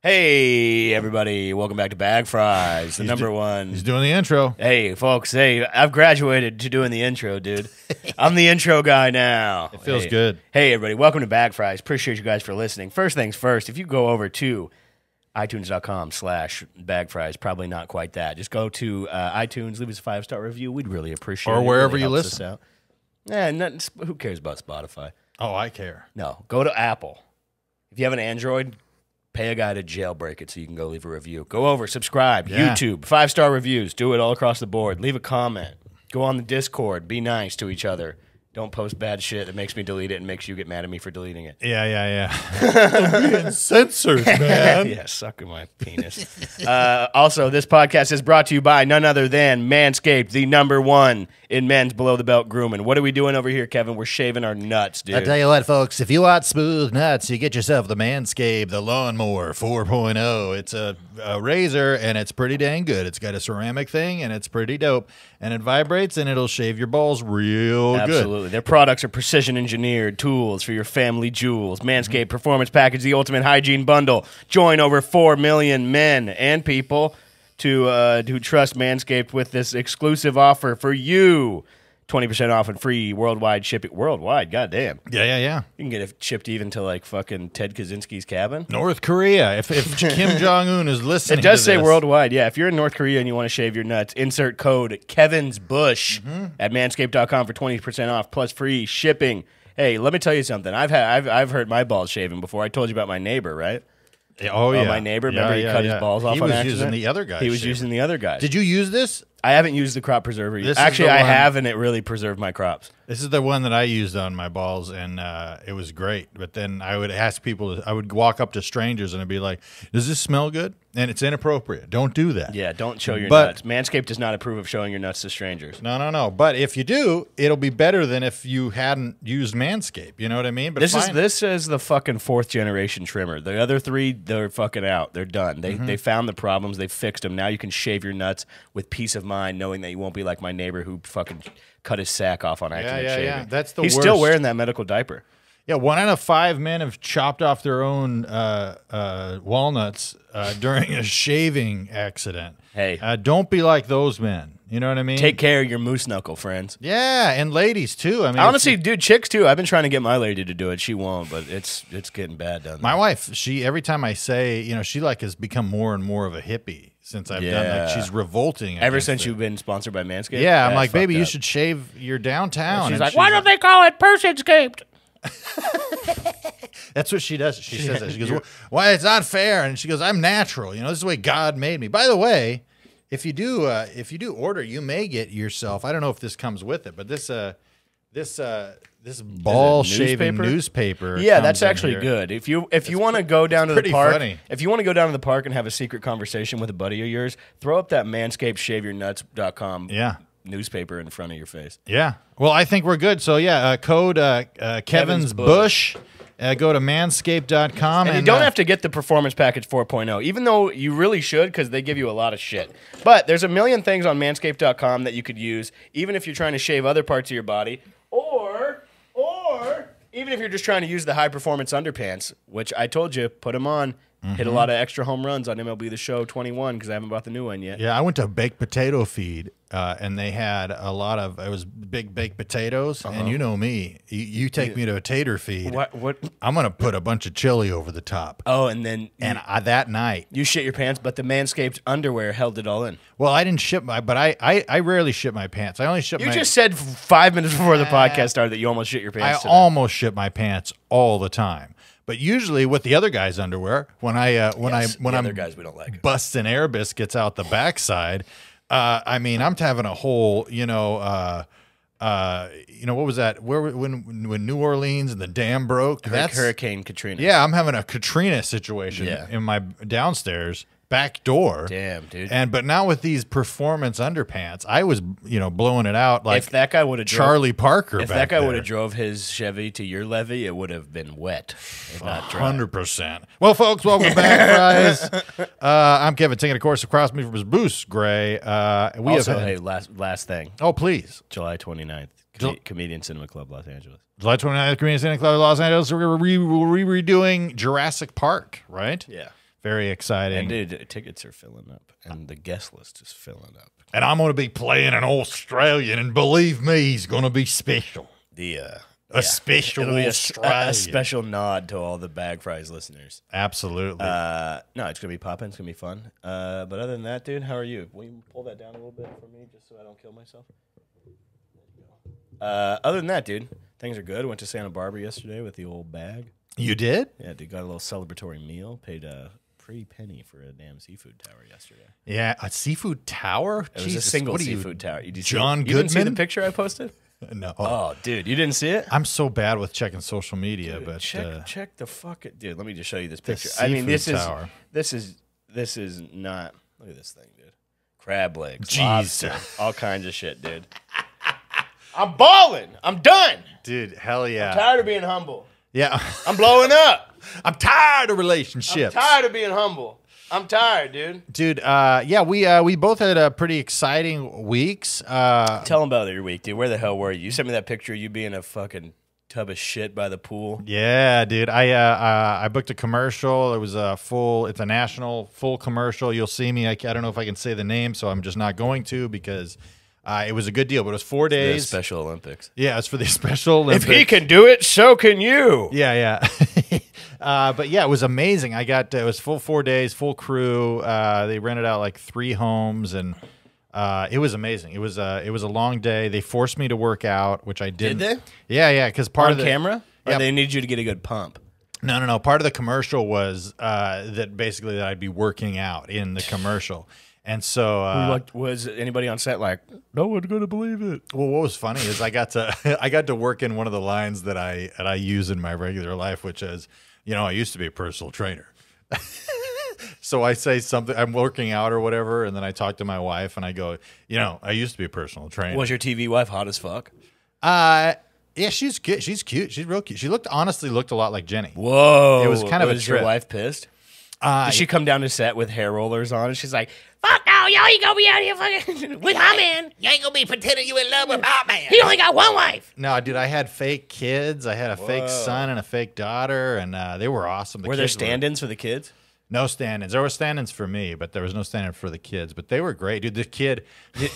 Hey, everybody. Welcome back to Bag Fries, the number one. He's doing the intro. Hey, folks. Hey, I've graduated to doing the intro, dude. I'm the intro guy now. It feels good. Hey, everybody. Welcome to Bag Fries. Appreciate you guys for listening. First things first, if you go over to iTunes.com/bagfries, probably not quite that. Just go to iTunes, leave us a 5-star review. We'd really appreciate it. Or wherever Really you helps us listen. out. Who cares about Spotify? Oh, I care. No, go to Apple. If you have an Android, pay a guy to jailbreak it so you can go leave a review. Go over, subscribe, Yeah. YouTube, 5-star reviews. Do it all across the board. Leave a comment. Go on the Discord. Be nice to each other. Don't post bad shit that makes me delete it and makes you get mad at me for deleting it. Yeah. I'm being censored, man. Yeah, sucking my penis. Also, this podcast is brought to you by none other than Manscaped, the number one in men's below-the-belt grooming. What are we doing over here, Kevin? We're shaving our nuts, dude. I tell you what, folks, if you want smooth nuts, you get yourself the Manscaped, the Lawnmower 4.0. It's a razor, and it's pretty dang good. It's got a ceramic thing, and it's pretty dope. And it vibrates, and it'll shave your balls real good. Absolutely. Their products are precision-engineered tools for your family jewels. Manscaped Performance Package, the ultimate hygiene bundle. Join over 4 million men and people who trust Manscaped with this exclusive offer for you. 20% off and free worldwide shipping. Worldwide, goddamn. Yeah. You can get it shipped even to like fucking Ted Kaczynski's cabin. North Korea. If Kim Jong-un is listening It does to say this. worldwide. Yeah, if you're in North Korea and you want to shave your nuts, insert code Kevin's Bush at manscaped.com for 20% off plus free shipping. Hey, let me tell you something. I've heard my balls shaven before. I told you about my neighbor, right? Oh, yeah. My neighbor. Remember he cut his balls off He on was accident? using the other guy. He was using the other guy. Did you use this? I haven't used the crop preserver yet. This is Actually, the I one- have, and it really preserved my crops. This is the one that I used on my balls, and it was great. But then I would ask people, I would walk up to strangers, and I'd be like, does this smell good? And it's inappropriate. Don't do that. Yeah, don't show your But- nuts. Manscaped does not approve of showing your nuts to strangers. No. But if you do, it'll be better than if you hadn't used Manscaped. You know what I mean? But This fine. is the fucking 4th generation trimmer. The other 3, they're fucking out. They're done. They found the problems. They fixed them. Now you can shave your nuts with peace of mind, knowing that you won't be like my neighbor who fucking cut his sack off on accident. yeah. shaving. That's the He's still worst. wearing that medical diaper. Yeah, 1 out of 5 men have chopped off their own walnuts during a shaving accident. Hey. Don't be like those men. You know what I mean? Take care of your moose knuckle, friends. Yeah, and ladies too. I mean, Honestly, dude, chicks too. I've been trying to get my lady to do it. She won't, but it's getting bad down there. my wife, she every time I say, she like has become more and more of a hippie since I've done. Yeah. Like she's revolting. Ever against since it. you've been sponsored by Manscaped? Yeah, I'm That's like, baby, fucked you up. should shave your downtown. She's And like, why don't like- they call it Personscaped? That's what she does. She says that. She goes, "Why it's not fair?" And she goes, "I'm natural. This is the way God made me." By the way, if you do order, you may get yourself. I don't know if this comes with it, but this ball shaving newspaper. Yeah, comes that's in actually here. good. If you want to go down to the pretty park, funny. if you want to go down to the park and have a secret conversation with a buddy of yours, throw up that manscapeshaveyournuts.com Yeah. newspaper in front of your face. Yeah. Well, I think we're good. So yeah, code Kevin's Bush. Go to manscaped.com. And you don't have to get the Performance Package 4.0, even though you really should, because they give you a lot of shit. But there's a million things on manscaped.com that you could use, even if you're trying to shave other parts of your body, or even if you're just trying to use the high-performance underpants, which I told you, put them on. Hit a lot of extra home runs on MLB The Show 21 because I haven't bought the new one yet. Yeah, I went to Baked Potato Feed, and they had a lot of, it was big baked potatoes, and you know me, you take me to a tater feed, What? I'm going to put a bunch of chili over the top. Oh, and then That night, you shit your pants, but the Manscaped underwear held it all in. well, I didn't ship but I rarely ship my pants. I only ship You my, just said 5 minutes before the podcast started that you almost shit your I pants. today. almost ship my pants all the time. But usually with the other guy's underwear, when Yes, I'm the other guys we don't like. busting air biscuits out the backside, I mean, I'm having a whole, what was that? When New Orleans and the dam broke? That's Hurricane Katrina. Yeah, I'm having a Katrina situation in my downstairs back door. Damn, dude. But now with these performance underpants, I was, blowing it out like If that guy would have Charlie Parker. if back that guy there. would have drove his Chevy to your levee, it would have been wet, if not dry. 100%. Well, folks, welcome back, guys. I'm Kevin, taking a course across me from his Boost Gray. We Also, have hey, last thing, oh, please. July 29th, Comedian Cinema Club, Los Angeles. July 29th, Community Santa Claus, Los Angeles. We're redoing Jurassic Park, right? Yeah. Very exciting. And dude, tickets are filling up, and the guest list is filling up. And I'm going to be playing an Australian, and believe me, he's going to be special. A special It'll be Australian. a special nod to all the Bag Fries listeners. Absolutely. No, it's gonna be popping. It's gonna be fun. But other than that, dude, how are you? Will you pull that down a little bit for me, just so I don't kill myself? Other than that, dude, things are good. Went to Santa Barbara yesterday with the old bag. You did? Yeah, dude, got a little celebratory meal. Paid a pretty penny for a damn seafood tower yesterday. Yeah, a seafood tower? It was a single seafood tower. You John You didn't see the Goodman? picture I posted? No. Oh, dude, you didn't see it? I'm so bad with checking social media, but Check the fucking dude. Let me just show you this picture. seafood this tower. is not. Look at this thing, dude. Crab legs, Jeez. lobster, all kinds of shit, dude. I'm balling. I'm done. dude, hell yeah. Tired of being humble. Yeah. I'm blowing up. I'm tired of I'm relationships. tired of being humble. I'm tired, dude. Dude, yeah, we both had pretty exciting weeks. Tell them about your week, dude. Where the hell were you? You sent me that picture of you being a fucking tub of shit by the pool. Yeah, dude. I booked a commercial. It was it's a national full commercial. You'll see me. I don't know if I can say the name, so I'm just not going to because it was a good deal. But it was 4 The days. Special Olympics. Yeah, it's for the Special Olympics. If he can do it, so can you. Yeah. But yeah, it was amazing. It was full 4 days, full crew. They rented out like 3 homes, and it was amazing. It was a long day. They forced me to work out, which I didn't. Did they? Yeah, because part On of the camera? Or Yeah. they need you to get a good pump? No. Part of the commercial was that basically that I'd be working out in the commercial. And so, was anybody on set like, no one's going to believe it? well, what was funny is I got to work in one of the lines that I use in my regular life, which is, I used to be a personal trainer. So I say something, I'm working out or whatever, and then I talk to my wife and I go, I used to be a personal trainer. Was your TV wife hot as fuck? Yeah, she's cute. She's cute. She's real cute. She honestly looked a lot like Jenny. Whoa. It was kind of a Was your trip. wife pissed? Did she come down to set with hair rollers on? And she's like, fuck no, you ain't gonna be out here fucking with my man. You ain't gonna be pretending you in love with my man. He only got one wife. No, dude, I had fake kids. I had a fake son and a fake daughter, and they were awesome. Were there kids stand-ins for the kids? No stand-ins. There were stand-ins for me, but there was no stand-in for the kids. But they were great, dude. The kid,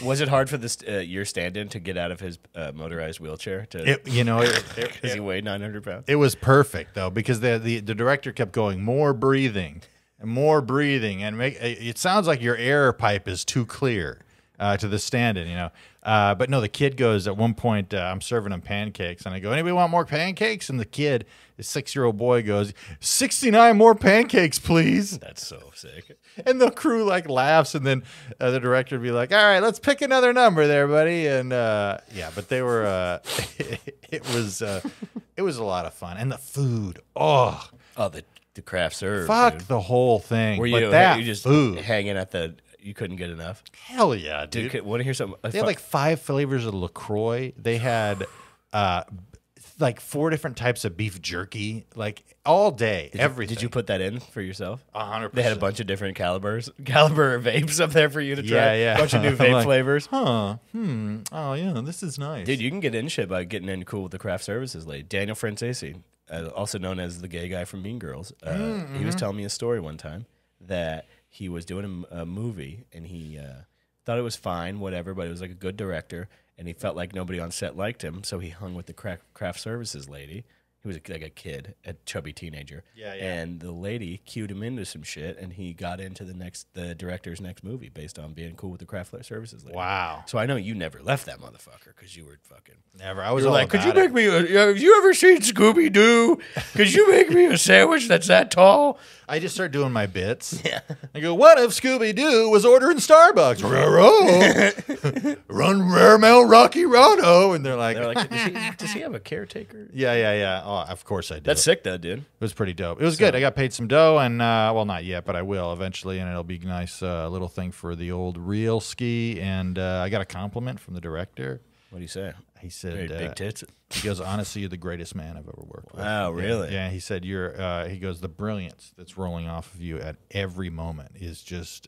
Was it hard for this your stand-in to get out of his motorized wheelchair? it Because he weighed 900 pounds. it was perfect though because the director kept going more breathing, and it sounds like your air pipe is too clear to the stand-in, But no, the kid goes at one point. I'm serving him pancakes, and I go, "Anybody want more pancakes?" And the kid, the 6-year-old boy, goes, "69 more pancakes, please." That's so sick. And the crew laughs, and then the director would be like, "All right, let's pick another number there, buddy." And but they were. It was a lot of fun, and the food. Oh, The craft serve. fuck dude. the whole thing. Were but you just food, hanging at you couldn't get enough? hell yeah, dude. Want to hear something? They had 5 flavors of LaCroix. They had 4 different types of beef jerky, all day, everything. Did you put that in for yourself? 100%? They had a bunch of different caliber vapes up there for you to try. Yeah. A bunch of new I'm vape like, flavors. Oh yeah, this is nice. Dude, you can get in shit by getting in cool with the craft services lady. Daniel Francesi, also known as the gay guy from Mean Girls. He was telling me a story one time that he was doing a movie and he thought it was fine, whatever, but it was like a good director, and he felt like nobody on set liked him, so he hung with the craft services lady. He was like a kid, a chubby teenager. Yeah. And the lady cued him into some shit, and he got into the director's next movie based on being cool with the craft services lady. Wow. So I know you never left that motherfucker because you were fucking. Never. I was You were all like, could you about make me? Have you ever seen Scooby Doo? Could you make me a sandwich that's that tall? I just start doing my bits. Yeah. I go, what if Scooby-Doo was ordering Starbucks? Run Raramel Rocky Rono. And they're like, They're like, does he have a caretaker? yeah. Oh, of course I do. That's sick, though, dude. It was pretty dope. It was good. I got paid some dough, and well, not yet, but I will eventually, and it'll be a nice little thing for the old real ski. And I got a compliment from the director. What do you say? He said, Very big tits. he goes, honestly, you're the greatest man I've ever worked with. Wow, really? Yeah, he said, he goes, the brilliance that's rolling off of you at every moment is just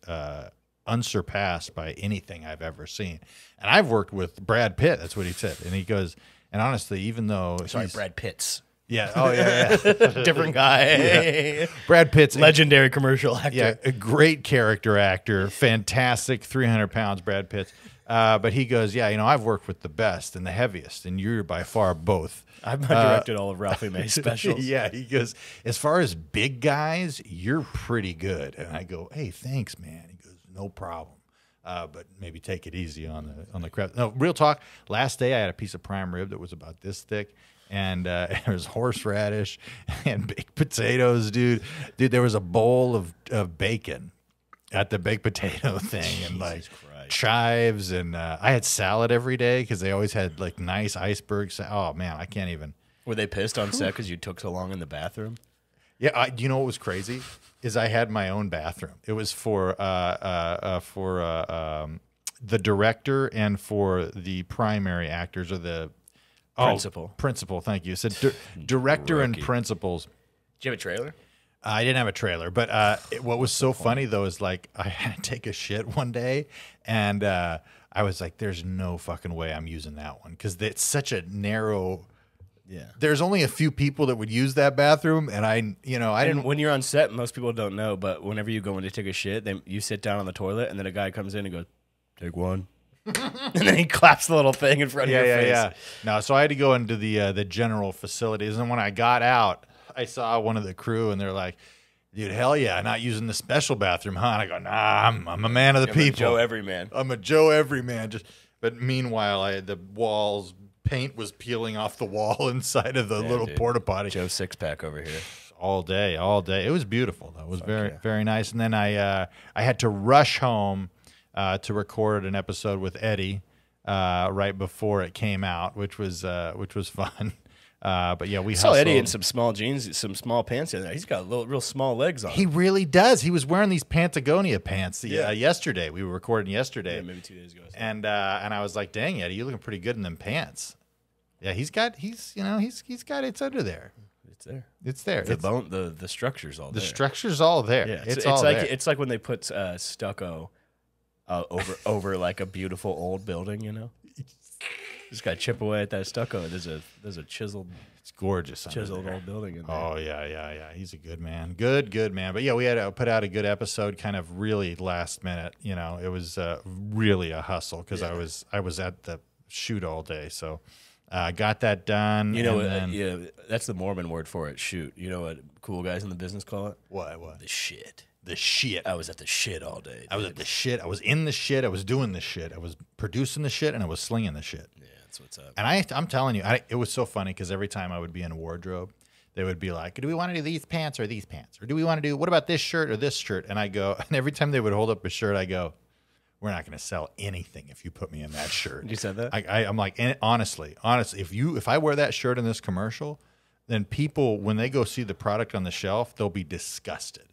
unsurpassed by anything I've ever seen. And I've worked with Brad Pitt. That's what he said. And he goes, and honestly, even though Sorry, Brad Pitts. Yeah. Oh yeah. Different guy. Brad Pitt's Legendary commercial actor. Yeah, a great character actor, fantastic, 300 pounds, Brad Pitt. But he goes, yeah, I've worked with the best and the heaviest, and you're by far both. I've directed all of Ralphie May specials. Yeah, he goes, as far as big guys, you're pretty good. And I go, hey, thanks, man. He goes, no problem. But maybe take it easy on the crap. No, real talk. Last day I had a piece of prime rib that was about this thick. And there was horseradish and baked potatoes, dude. Dude, there was a bowl of bacon at the baked potato thing, and like chives, and I had salad every day because they always had like nice iceberg. Oh man, I can't even. Were they pissed on set because you took so long in the bathroom? Yeah, you know what was crazy is I had my own bathroom. It was for the director and for the primary actors, or the principal. Thank you. So director and principals. Did you have a trailer? I didn't have a trailer, but what was so funny though is like I had to take a shit one day, and I was like, "There's no fucking way I'm using that one," because it's such a narrow. Yeah, there's only a few people that would use that bathroom, and I didn't. When you're on set, most people don't know, but whenever you go in to take a shit, you sit down on the toilet, and then a guy comes in and goes, "Take one." And then he claps the little thing in front of your face. Yeah. No, so I had to go into the general facilities, and when I got out, I saw one of the crew, and they're like, "Dude, hell yeah, not using the special bathroom, huh?" And I go, "Nah, I'm a man of the people. Joe Everyman. I'm a Joe Everyman." But meanwhile, the walls, paint was peeling off the wall inside of the little porta potty. Joe six pack over here. All day. It was beautiful though. It was very nice. And then I had to rush home to record an episode with Eddie right before it came out, which was fun. But yeah, we saw Eddie in some small jeans, some small pants. He's got real small legs on. He really does. He was wearing these Patagonia pants yesterday. We were recording yesterday, maybe 2 days ago. And I was like, "Dang, Eddie, you're looking pretty good in them pants." Yeah, he's got it's under there. It's there. The structure's all there. The structure's all there. Yeah, it's like when they put stucco over like a beautiful old building, Just got to chip away at that stucco. There's a chiseled. It's gorgeous. Chiseled old building in there. Oh yeah. He's a good man. Good man. But yeah, we had to put out a good episode, kind of really last minute. It was really a hustle because I was at the shoot all day. So got that done. That's the Mormon word for it. Shoot. You know what cool guys in the business call it? What? The shit. The shit. I was at the shit all day. Dude. I was at the shit. I was in the shit. I was doing the shit. I was producing the shit, and I was slinging the shit. Yeah, that's what's up. And I'm telling you, it was so funny because every time I would be in a wardrobe, they would be like, "Do we want to do these pants or these pants? Or do we want to do, what about this shirt or this shirt?" And I go, and every time they would hold up a shirt, I go, "We're not going to sell anything if you put me in that shirt." You said that? I'm like, honestly, if I wear that shirt in this commercial, then people, when they go see the product on the shelf, they'll be disgusted.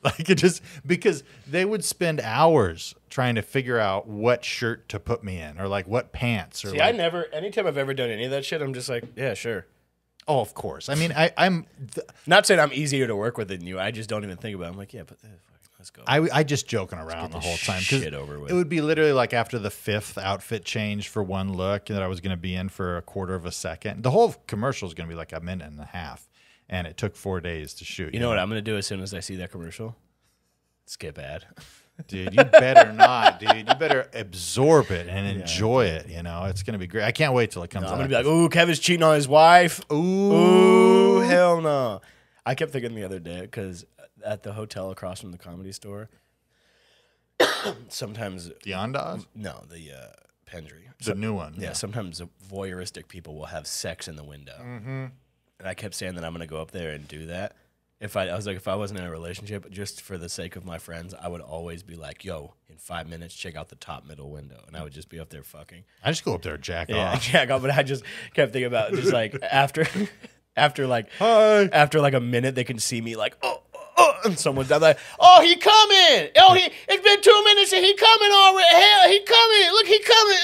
Like, it just, because they would spend hours trying to figure out what shirt to put me in, or like what pants. Or anytime I've ever done any of that shit, I'm just like, yeah, sure. Oh, of course. I mean, I'm not saying I'm easier to work with than you. I just don't even think about it. I'm like, yeah, but let's go. I just joking around the whole time. Shit over with. It would be literally like after the 5th outfit change for one look that I was going to be in for a quarter of a second. The whole commercial is going to be like a minute and a half. And it took 4 days to shoot. You know what I'm going to do as soon as I see that commercial? Skip ad. Dude, you better not, dude. You better absorb it and enjoy it. It's going to be great. I can't wait till it comes out. I'm going to be like, ooh, Kevin's cheating on his wife. Ooh, hell no. I kept thinking the other day, because at the hotel across from the Comedy Store, sometimes... The Ondas? No, the Pendry. The new one. Yeah, sometimes voyeuristic people will have sex in the window. Mm-hmm. And I kept saying that I'm going to go up there and do that. I was like, if I wasn't in a relationship, just for the sake of my friends, I would always be like, yo, in 5 minutes, check out the top middle window. And I would just be up there fucking. I just go up there and jack off. Yeah, jack off. But I just kept thinking about just like after like a minute, they can see me like, and someone's down like, oh, he coming. Oh, it's been 2 minutes and he coming already. Hell, he coming. Look, he coming.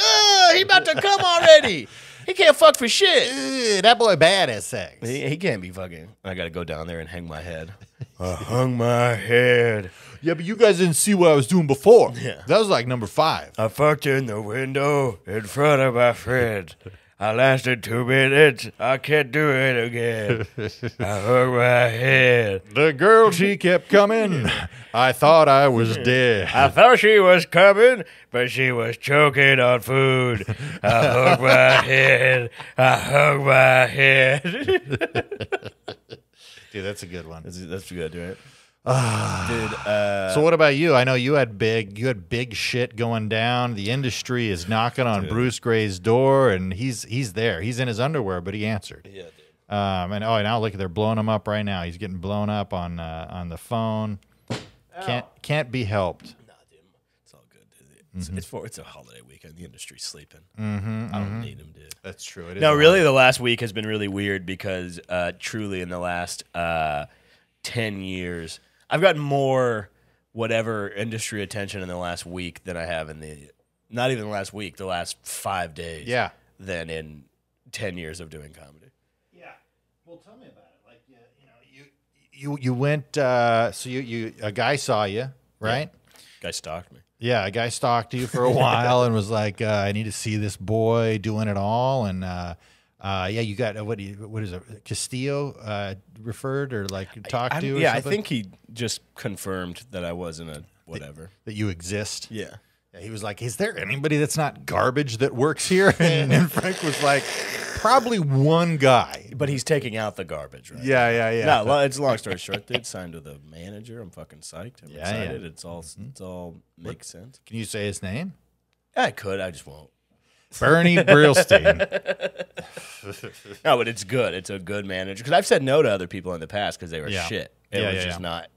He about to come already. He can't fuck for shit. That boy bad at sex. He can't be fucking. I got to go down there and hang my head. I hung my head. Yeah, but you guys didn't see what I was doing before. Yeah. That was like number 5. I fucked in the window in front of my friend. I lasted 2 minutes. I can't do it again. I hurt my head. The girl, she kept coming. I thought I was dead. I thought she was coming, but she was choking on food. I hung my head. I hung my head. Dude, that's a good one. That's good, right? Dude, so what about you? I know you had big shit going down. The industry is knocking on Bruce Gray's door, and he's there. He's in his underwear, but he answered. Yeah, dude. And now look, they're blowing him up right now. He's getting blown up on the phone. Can't be helped. Nah, dude, it's all good, dude. It's a holiday weekend. The industry's sleeping. I don't need him, dude. That's true. It is No, really, the last week has been really weird because truly in the last 10 years, I've gotten more whatever industry attention in the last week than I have in not even the last week, the last 5 days. Yeah. Than in 10 years of doing comedy. Yeah. Well, tell me about it. Like, you went. So you a guy saw you, right? Yeah. Guy stalked me. Yeah, a guy stalked you for a while and was like, "I need to see this boy doing it all." And yeah, you got what is it? Castillo referred or like talked to? Or yeah, something? I think he just confirmed that I wasn't a whatever. That you exist. Yeah. He was like, "Is there anybody that's not garbage that works here?" And Frank was like, "Probably one guy." But he's taking out the garbage, right? Yeah. No, it's a long story short. Dude, signed with a manager. I'm fucking psyched. I'm excited. Yeah. It's all makes sense. Can you say his name? I could. I just won't. Bernie Brillstein. No, but it's good. It's a good manager. Because I've said no to other people in the past because they were Yeah. shit. It was just not.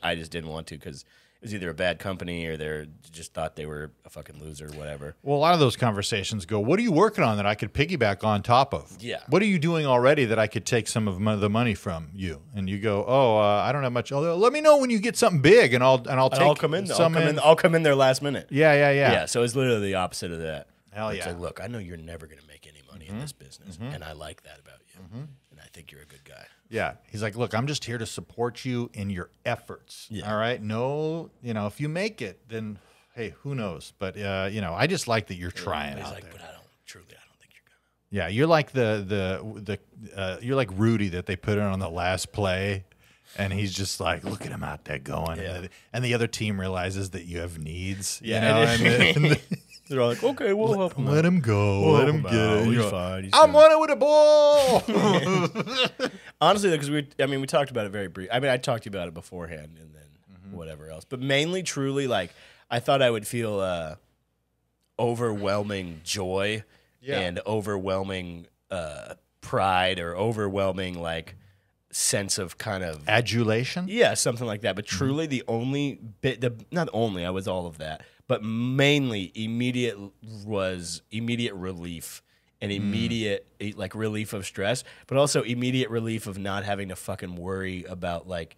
I just didn't want to because it was either a bad company or they just thought they were a fucking loser or whatever. Well, a lot of those conversations go, "What are you working on that I could piggyback on top of? Yeah. What are you doing already that I could take some of the money from you?" And you go, "Oh, I don't have much. Oh, let me know when you get something big, and I'll come in. some I'll come in there last minute. Yeah. Yeah. So it's literally the opposite of that. Hell It's yeah. like, look, I know you're never going to make any money in this business, and I like that about you, and I think you're a good guy. Yeah. He's like, "Look, I'm just here to support you in your efforts. Yeah. All right. No, if you make it, then hey, who knows? But I just like that you're trying He's out like, there. but I don't think you're going to. Yeah, you're like you're like Rudy that they put in on the last play, and he's just like, look at him out there going, Yeah. and the other team realizes that you have needs. Yeah. and They're all like, okay, we'll help him. let him go, We'll let help him him get out. it. He's You're like, fine. He's I'm fine. running with a ball. Honestly, because we talked about it very brief. I mean, I talked to you about it beforehand, and then whatever else. But mainly, truly, like I thought I would feel overwhelming joy and overwhelming pride or overwhelming like sense of kind of Adulation. yeah, something like that. But truly, the only bit, not only I was all of that, but mainly immediate relief and immediate like relief of stress, but also immediate relief of not having to fucking worry about like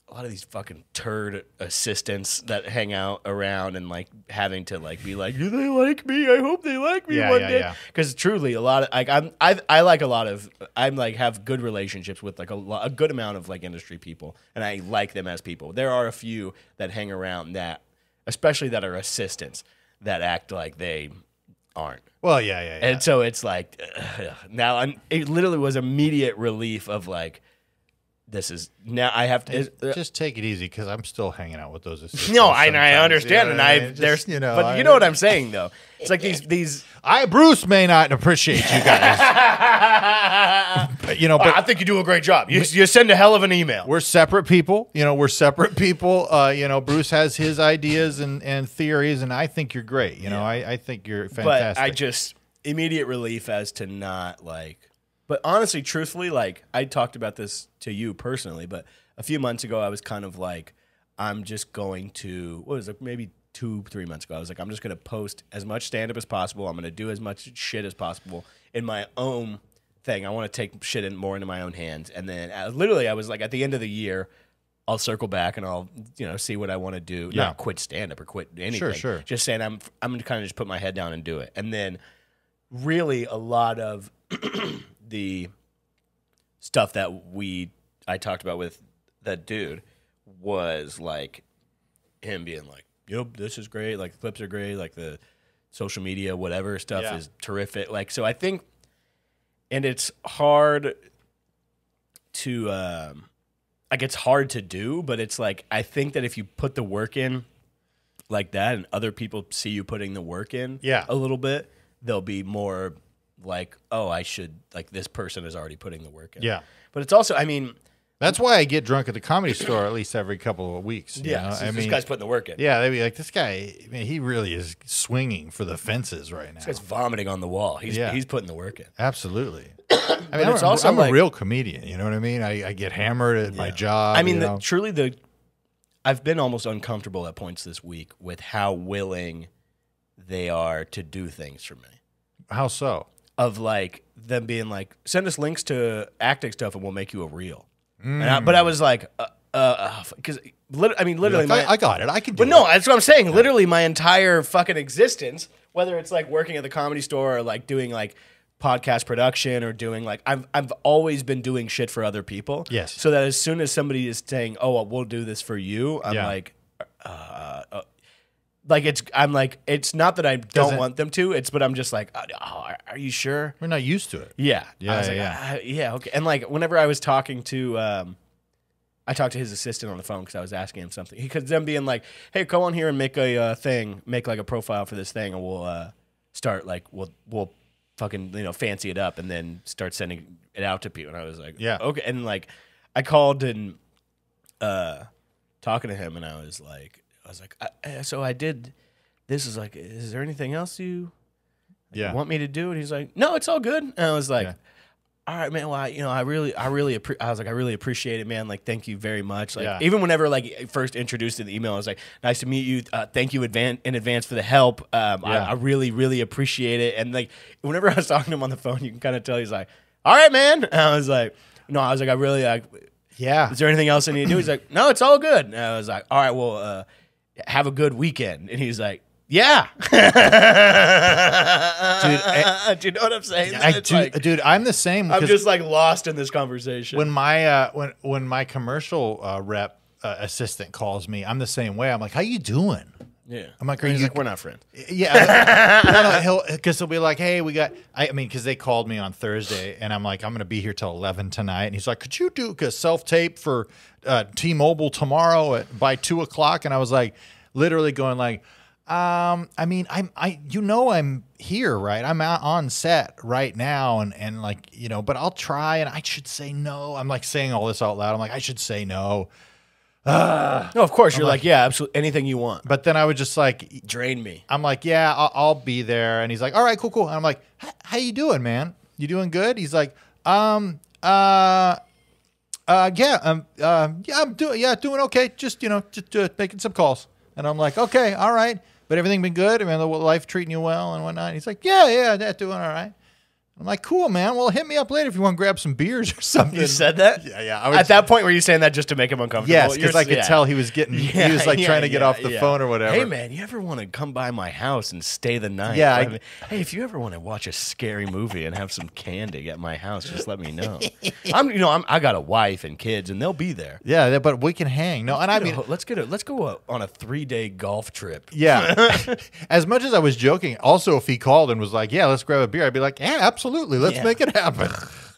a lot of these fucking turd assistants that hang out around and like having to like be like, do they like me? I hope they like me one day. Yeah. Because truly, a lot of like I like a lot of I'm like have good relationships with like a good amount of like industry people, and I like them as people. There are a few that hang around that, especially that are assistants that act like they aren't. Well, yeah. And so it's like now it literally was immediate relief of like. This is now I have to just take it easy because I'm still hanging out with those assistants. no, I sometimes, understand, you know and what I mean? there's Just, but you know what I'm saying though. It's like these. Bruce may not appreciate you guys, but I think you do a great job. You send a hell of an email. we're separate people. We're separate people. Bruce has his ideas and theories, and I think you're great. I think you're fantastic. But I just immediate relief as to not like. But honestly, truthfully, like I talked about this to you personally, but a few months ago I was kind of like, I'm just going to what was it, maybe 2-3 months ago. I was like, I'm just going to post as much stand up as possible. I'm going to do as much shit as possible in my own thing. I want to take shit more into my own hands. And then literally, I was like, at the end of the year, I'll circle back and I'll see what I want to do. Yeah. Not quit stand up or quit anything. Sure. Just saying I'm going to kind of just put my head down and do it. And then really a lot of the stuff that I talked about with that dude was like him being like, "Yep, this is great. Like the clips are great. Like the social media, whatever stuff Yeah. is terrific. Like, so I think, and it's hard to, like, it's hard to do, but it's like, I think that if you put the work in like that and other people see you putting the work in Yeah. a little bit, they'll be more like, oh, I should, like, this person is already putting the work in. Yeah. But it's also, I mean, That's why I get drunk at the Comedy Store at least every couple of weeks. you know? so I this mean, guy's putting the work in. yeah, they'd be like, this guy, man, he really is swinging for the fences right now. This guy's vomiting on the wall. He's putting the work in. Absolutely. I mean, it's also I'm like- a real comedian. You know what I mean? I get hammered at my job. I mean, you know? truly, I've been almost uncomfortable at points this week with how willing they are to do things for me. How so? Of like them being like, send us links to acting stuff and we'll make you a reel. But I was like, because I mean, literally, Like, I got it. I can do But it. no, that's what I'm saying. Literally, my entire fucking existence, whether it's like working at the Comedy Store or like doing like podcast production or doing like I've always been doing shit for other people. Yes. So that as soon as somebody is saying, "Oh, well, we'll do this for you," I'm Yeah. like it's not that I don't Doesn't- want them to. But I'm just like, oh, are you sure? We're not used to it. Yeah. Yeah, I was like, yeah, okay. And like whenever I was talking to I talked to his assistant on the phone because I was asking him something. Because them being like, hey, go on here and make a thing, make like a profile for this thing, and we'll start like we'll fucking fancy it up and then start sending it out to people. And I was like, Yeah. okay. And like I called and talking to him, and I was like, so I did. This is like, is there anything else you want me to do? And he's like, no, it's all good. And I was like, Yeah. all right, man. Well, I really appreciate it, man. Like, thank you very much. Like, Yeah. even whenever like first introduced in the email, I was like, nice to meet you. Thank you in advance for the help. I really, really appreciate it. And like, whenever I was talking to him on the phone, you can kind of tell he's like, all right, man. And I was like, no, I was like, I really like. Yeah. Is there anything else I need to do? He's like, no, it's all good. And I was like, all right, well, have a good weekend. And he's like, yeah. Do you know what I'm saying? It's like, Dude, I'm the same. I'm 'cause just like lost in this conversation. when my when my commercial rep assistant calls me, I'm the same way. I'm like, "How you doing?" yeah. I'm like, And he's you- like, we're not friends. Yeah, because he'll be like, "Hey, we got." I mean, because they called me on Thursday, and I'm like, "I'm going to be here till 11 tonight." And he's like, "Could you do a self tape for T-Mobile tomorrow by 2:00?" And I was like, literally going like, I mean, I'm here, right? I'm out on set right now, and like, but I'll try, and I should say no. I'm like saying all this out loud. I'm like, I should say no. No, of course. You're like, yeah, absolutely. Anything you want. But then I would just like, Drain me. I'm like, yeah, I'll be there. And he's like, all right, cool. And I'm like, how you doing, man? You doing good? He's like, yeah, I'm doing okay. Just making some calls. And I'm like, okay, all right. But everything been good? I mean, the life treating you well and whatnot? He's like, yeah, doing all right. I'm like, cool, man. Well, hit me up later if you want to grab some beers or something. You said that? Yeah. At that point, were you saying that just to make him uncomfortable? Yes, because I could tell he was getting, he was like trying to get off the phone or whatever. Hey, man, you ever want to come by my house and stay the night? Yeah, Let me- hey, if you ever want to watch a scary movie and have some candy at my house, just let me know. I got a wife and kids, and they'll be there. Yeah, but we can hang. No, and I mean, let's go on a 3-day golf trip. yeah. As much as I was joking, also if he called and was like, "Yeah, let's grab a beer," I'd be like, "Yeah, absolutely, let's make it happen."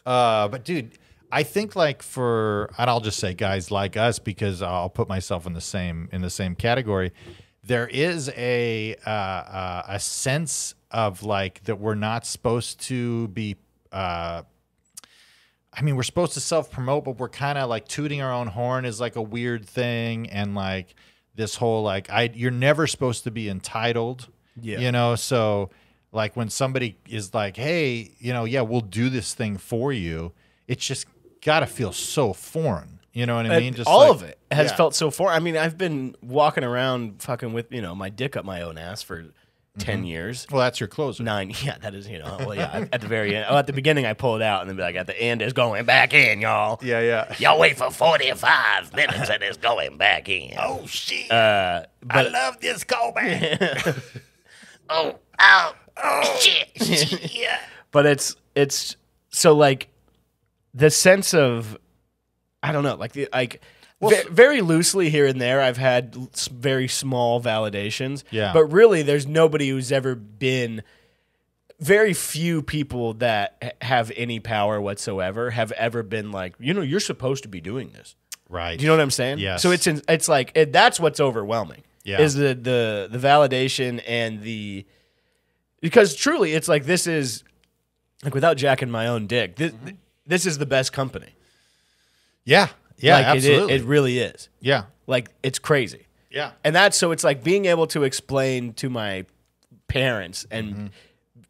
But dude, I think like and I'll just say guys like us because I'll put myself in the same category. There is a sense of like that we're not supposed to be. I mean, we're supposed to self-promote, but we're kind of like tooting our own horn is like a weird thing, and like this whole like you're never supposed to be entitled. Yeah. So like when somebody is like, hey, yeah, we'll do this thing for you, it's just gotta feel so foreign. You know what I mean? Just all like, of it has yeah. felt so foreign. I mean, I've been walking around fucking with my dick up my own ass for 10 years. Well, that's your closer. 9, yeah, that is, well, yeah, at the very end. Oh, at the beginning, I pull it out, and then be like, at the end, it's going back in, y'all. Yeah. Y'all wait for 45 minutes and it's going back in. Oh shit! I love this callback. oh, shit. Yeah. But it's so like the sense of, I don't know, like Very loosely here and there, I've had very small validations. Yeah. But really, there's nobody who's ever been. Very few people that have any power whatsoever have ever been like, you're supposed to be doing this. Right. Do you know what I'm saying? Yes. So it's like that's what's overwhelming. Yeah. Is the validation and because truly it's like this is like without jacking my own dick. This is the best company. Yeah. Yeah. Like Absolutely. it really is. Yeah. Like it's crazy. Yeah. And so it's like being able to explain to my parents and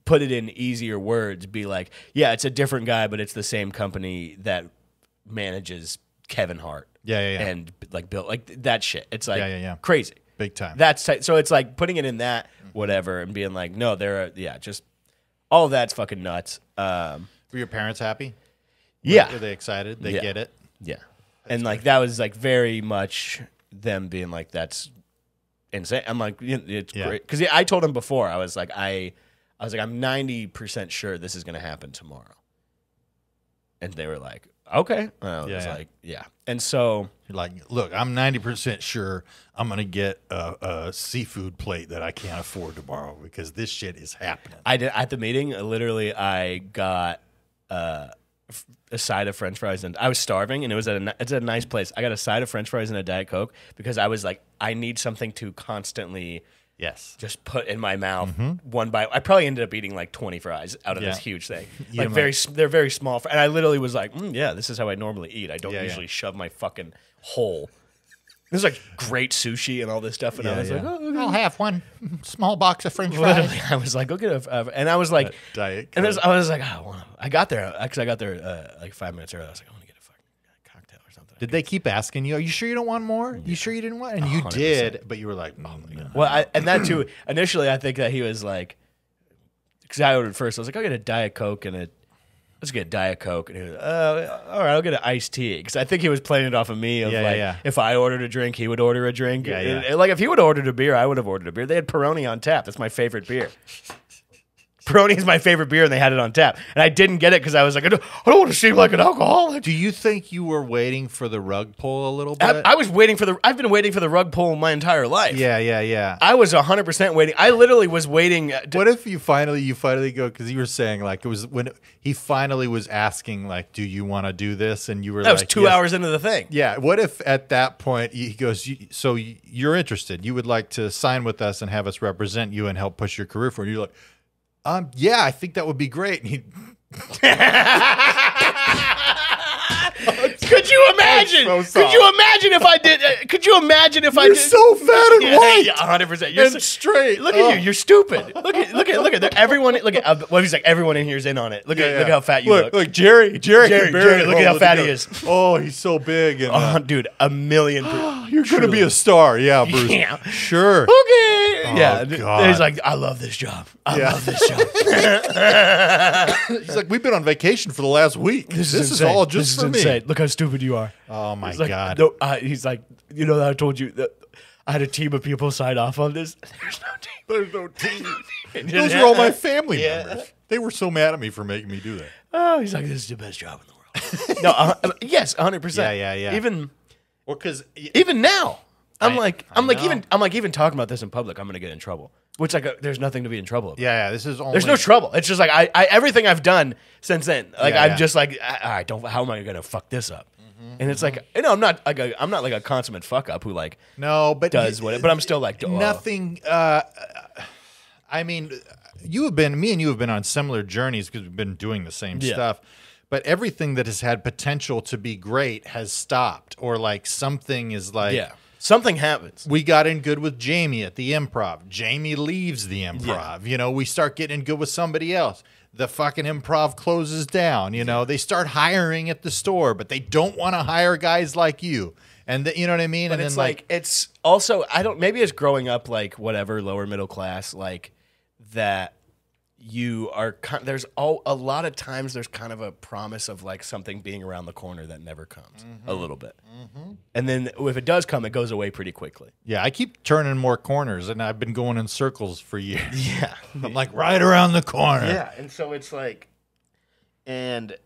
put it in easier words, be like, yeah, it's a different guy, but it's the same company that manages Kevin Hart. Yeah. And like Bill, like that shit. It's like Yeah. crazy. Big time. That's so it's like putting it in that whatever and being like, no, just all of that's fucking nuts. Were your parents happy? Yeah. Were they excited? They get it? Yeah. And like that was like very much them being like, that's insane. I'm like, it's great. Because I told him before, I was like, I'm 90% sure this is going to happen tomorrow. And they were like, okay. And I was like, yeah. And so You're like, look, I'm 90% sure I'm going to get a seafood plate that I can't afford tomorrow because this shit is happening. I did at the meeting, literally, I got a side of French fries, and I was starving, and it's at a nice place. I got a side of French fries and a Diet Coke because I was like, I need something to constantly just put in my mouth one bite. I probably ended up eating like 20 fries out of this huge thing. Like they're very small, and I literally was like, yeah, this is how I normally eat. I don't usually shove my fucking hole. There's like great sushi and all this stuff, and I was like, oh, I'll have one small box of French fries. literally, I was like, go get and I was like, Diet and Coke. I was like, I got there because I got there like 5 minutes early. I was like, I want to get a fucking cocktail or something. Did they keep asking you, are you sure you don't want more? You sure you didn't want? And you 100%. did, but you were like, oh my God. Well, and that too. Initially, I think that he was like, because I ordered first. I was like, I'll get a Diet Coke and let's get a Diet Coke. And he was, all right, I'll get an iced tea. Because I think he was playing it off of me. Of if I ordered a drink, he would order a drink. And, like if he would have ordered a beer, I would have ordered a beer. They had Peroni on tap. That's my favorite beer. Peroni is my favorite beer, and they had it on tap. And I didn't get it because I was like, I don't want to seem like an alcoholic. Do you think you were waiting for the rug pull a little bit? I was waiting for I've been waiting for the rug pull my entire life. Yeah. I was 100% waiting. I literally was waiting. What if you finally go, because you were saying like it was when he finally was asking like, do you want to do this? And you were That like, was 2 yes. hours into the thing. Yeah. What if at that point he goes, so you're interested? You would like to sign with us and have us represent you and help push your career forward? You're like, yeah, I think that would be great. And he, Could you imagine? Could you imagine if I did? Could you imagine if I you're did? so fat and white. Yeah, 100%. You're and straight. Look at you. You're stupid. Look at everyone. Look at well, he's like everyone in here is in on it. Look at how fat you look. Look, Jerry, Look at how fat he is. Oh, he's so big. And, Dude, a million. you're going to be a star. Yeah, Bruce. Yeah. Sure. Okay. Oh, yeah. God. He's like, I love this job. I love this job. He's like, we've been on vacation for the last week. This is insane. all just This for is me. insane. Look how stupid you are. Oh, my He's like, God. No, he's like, you know that I told you that I had a team of people sign off on this. There's no team. There's no team. Those are all my family members. They were so mad at me for making me do that. Oh, he's like, this is the best job in the world. No, yes, 100%. Yeah. Even Well, because now, I'm know. even talking about this in public, I'm gonna get in trouble. Which there's nothing to be in trouble about. yeah, this is only There's no trouble. It's just like I everything I've done since then. Like Yeah, I'm yeah. just like, all right, how am I gonna fuck this up? And it's like, I'm not like a consummate fuck up who like no, but does what, but I'm still like nothing. I mean, me and you have been on similar journeys because we've been doing the same stuff. But everything that has had potential to be great has stopped, or like something is like, yeah, something happens. we got in good with Jamie at the Improv. Jamie leaves the Improv. You know, we start getting in good with somebody else. The fucking Improv closes down. You know, they start hiring at the store, but they don't want to hire guys like you. And you know what I mean? But and it's then like it's also maybe it's growing up like whatever lower middle class like that. You are there's a lot of times there's kind of a promise of like something being around the corner that never comes a little bit, and then if it does come, it goes away pretty quickly. yeah, I keep turning more corners, and I've been going in circles for years. Yeah, I'm like right around the corner. yeah, and so it's like, and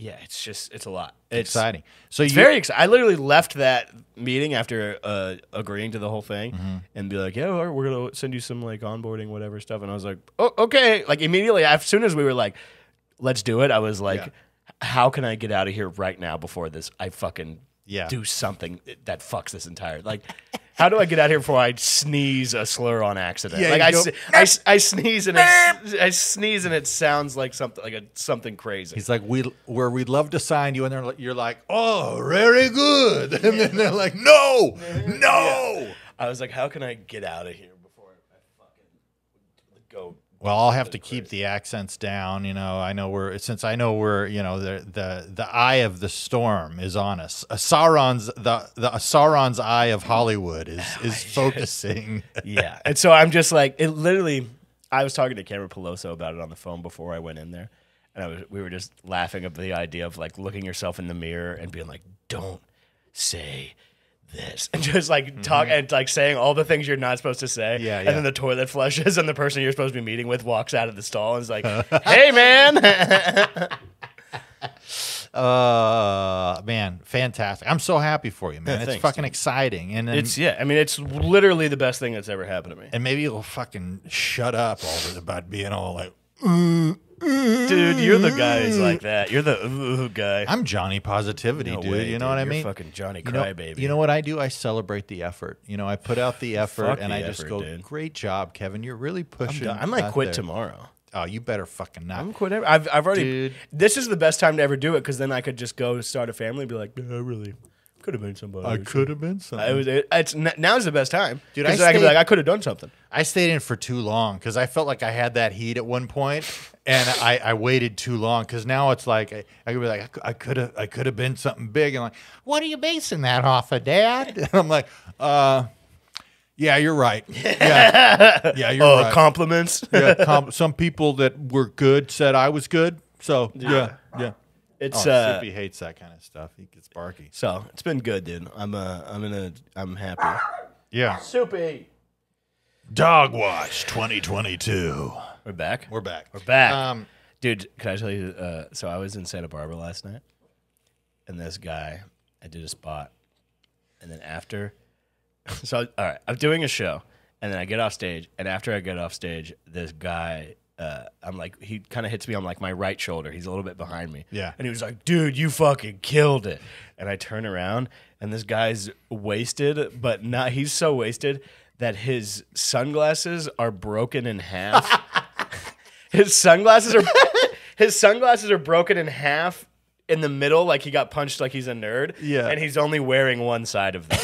yeah, it's a lot. Exciting. So It's very exciting. I literally left that meeting after agreeing to the whole thing and be like, yeah, we're going to send you some like onboarding, whatever stuff. And I was like, oh, okay. Like immediately, as soon as we were like, let's do it, I was like, how can I get out of here right now before I fucking do something that fucks this entire, like, how do I get out here before I sneeze a slur on accident? Yeah, like you I sneeze and it sounds like something crazy. He's like, we'd love to sign you, and you're like, oh, very good, and then they're like, no. Yeah. I was like, how can I get out of here before I fucking go? Well, I'll have to keep the accents down. You know, I know we're you know, the eye of the storm is on us. Sauron's eye of Hollywood is focusing. Yeah, and so I'm just like, it literally. I was talking to Cameron Peloso about it on the phone before I went in there, and we were just laughing at the idea of like looking yourself in the mirror and being like, don't say this, and just like talk and like saying all the things you're not supposed to say. Yeah. And then the toilet flushes and the person you're supposed to be meeting with walks out of the stall and is like, hey man. Man, fantastic. I'm so happy for you, man. Yeah, it's thanks, fucking dude. exciting. And then, it's literally the best thing that's ever happened to me. and maybe you'll fucking shut up about being all like, Dude, you're the guy who's like that. You're the guy. I'm Johnny Positivity, No dude. way, You know dude. what I You're mean? fucking Johnny You know, Crybaby. you know what I do? I celebrate the effort. You know, I put out the effort, Fuck and the I just effort, go, dude. "Great job, Kevin. You're really pushing." I might out quit there." tomorrow. Oh, you better fucking not. I'm quitting. I've already. Dude. This is the best time to ever do it because then I could just go start a family and be like, I really could have been somebody. I could have been something. Now's the best time, Dude, Because I I can be stayed- like, I could have done something. I stayed in for too long because I felt like I had that heat at one point, and I waited too long because now it's like I could be like I could have been something big, and like, what are you basing that off of, Dad? And I'm like, yeah, you're right. Yeah, you're right. Compliments. Yeah, some people that were good said I was good, so yeah. It's Soupy hates that kind of stuff. He gets barky. so it's been good, dude. I'm happy. Yeah. Soupy. Dog Watch 2022. We're back. We're back. We're back. Dude, can I tell you? So I was in Santa Barbara last night, and this guy, I did a spot, and then after, so all right, I'm doing a show, and then I get off stage, and after I get off stage, this guy, I'm like, he kind of hits me on like my right shoulder. He's a little bit behind me. Yeah. And he was like, dude, you fucking killed it. And I turn around, and this guy's wasted, but not. He's so wasted that his sunglasses are broken in half. His sunglasses are broken in half in the middle, like he got punched like he's a nerd. Yeah. And he's only wearing one side of them.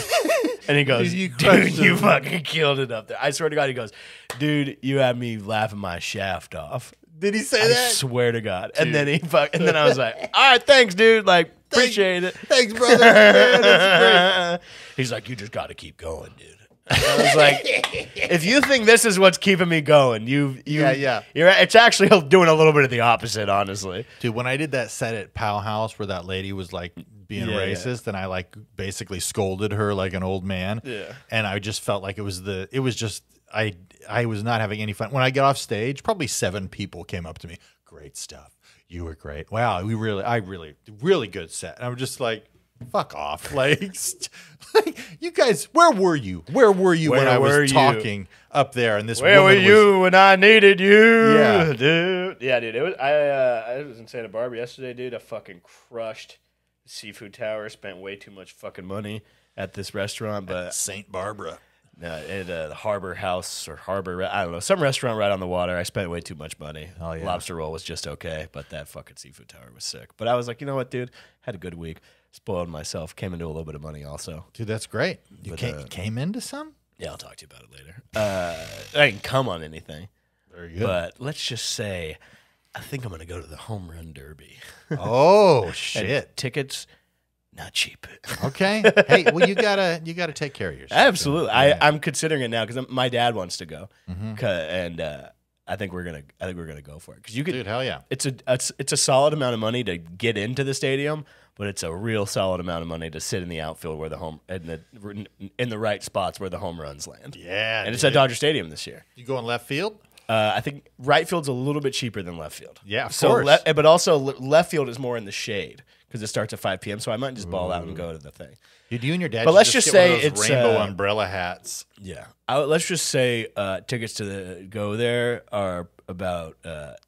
And he goes, You crushed dude, you him." fucking killed it up there. I swear to God, he goes, dude, you had me laughing my shaft off. Did he say I that? swear to God. And then and then I was like, all right, thanks, dude. Like, appreciate it. Thanks, brother. Man, that's He's like, you just got to keep going, dude. And I was like, if you think this is what's keeping me going, Yeah. it's actually doing a little bit of the opposite, honestly. great. Dude, when I did that set at Pow House where that lady was like being Yeah, racist, and I like basically scolded her like an old man. Yeah. And I just felt like I was not having any fun. When I get off stage, probably 7 people came up to me. Great stuff. You were great. Wow, really good set. And I'm just like, fuck off. Like you guys, where were you? Where were you when Where I were was you? talking up there and this Where were woman you when I needed you? Yeah. Dude. Yeah, dude. I was in Santa Barbara yesterday, dude. I fucking crushed the Seafood Tower. Spent way too much fucking money at this restaurant, but St. Barbara. at the Harbor House or Harbor, I don't know, some restaurant right on the water. I spent way too much money. Oh, yeah. Lobster roll was just okay, but that fucking Seafood Tower was sick. But I was like, you know what, dude? Had a good week. Spoiled myself. Came into a little bit of money also. Dude, that's great. You But, came into some? Yeah, I'll talk to you about it later. I didn't come on anything, Very good. but let's just say I think I'm going to go to the Home Run Derby. Oh And shit. tickets, not cheap. Okay. Hey, well you gotta take care of yourself. Absolutely. Yeah. I'm considering it now because my dad wants to go, Mm-hmm. and I think we're gonna go for it because you could. Dude, hell yeah. It's a solid amount of money to get into the stadium, but it's a real solid amount of money to sit in the outfield where in the right spots where the home runs land. Yeah. And it's dude. at Dodger Stadium this year. You going left field? I think right field's a little bit cheaper than left field. Yeah, of so course. but also left field is more in the shade because it starts at 5 p.m. So I might just ball out and go to the thing. Dude, you and your dad. But should let's just just get one say of those it's, rainbow umbrella hats. Yeah. Let's just say tickets to the go there are about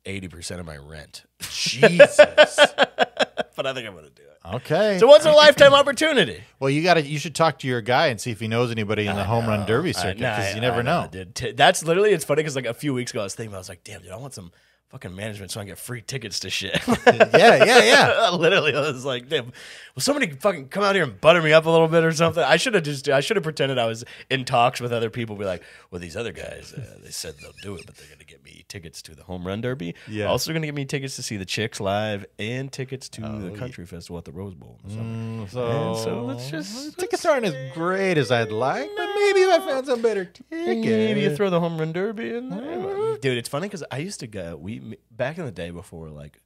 80% of my rent. Jesus. But I think I'm going to do it. Okay. So what's a lifetime opportunity? Well, you should talk to your guy and see if he knows anybody in the home run derby circuit because you never know. Dude. That's literally, it's funny because like a few weeks ago I was thinking, I was like, damn, dude, I want some fucking management so I can get free tickets to shit. Yeah. Literally, I was like, damn, will somebody fucking come out here and butter me up a little bit or something? I should have pretended I was in talks with other people, be like, well, these other guys, they said they'll do it, but they're going to get me tickets to the home run derby. Yeah. Also going to get me tickets to see the Chicks live and tickets to the country festival at the Rose Bowl. So let's just tickets aren't as great as I'd like, but maybe if I found some better tickets. maybe you throw the home run derby in there. Dude, it's funny because I used to go, back in the day before, like,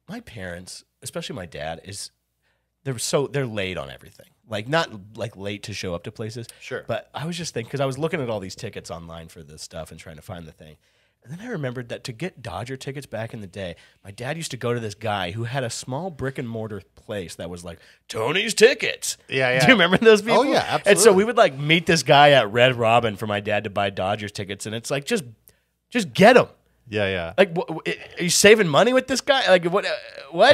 my parents, especially my dad, they're late on everything. Like, not like late to show up to places. Sure. But I was just thinking, because I was looking at all these tickets online for this stuff and trying to find the thing. And then I remembered that to get Dodger tickets back in the day, my dad used to go to this guy who had a small brick and mortar place that was like, Tony's Tickets. Yeah. Do you remember those people? Oh, yeah, absolutely. And so we would like meet this guy at Red Robin for my dad to buy Dodgers tickets. And it's like, just get them. Yeah. Like, are you saving money with this guy? Like, what?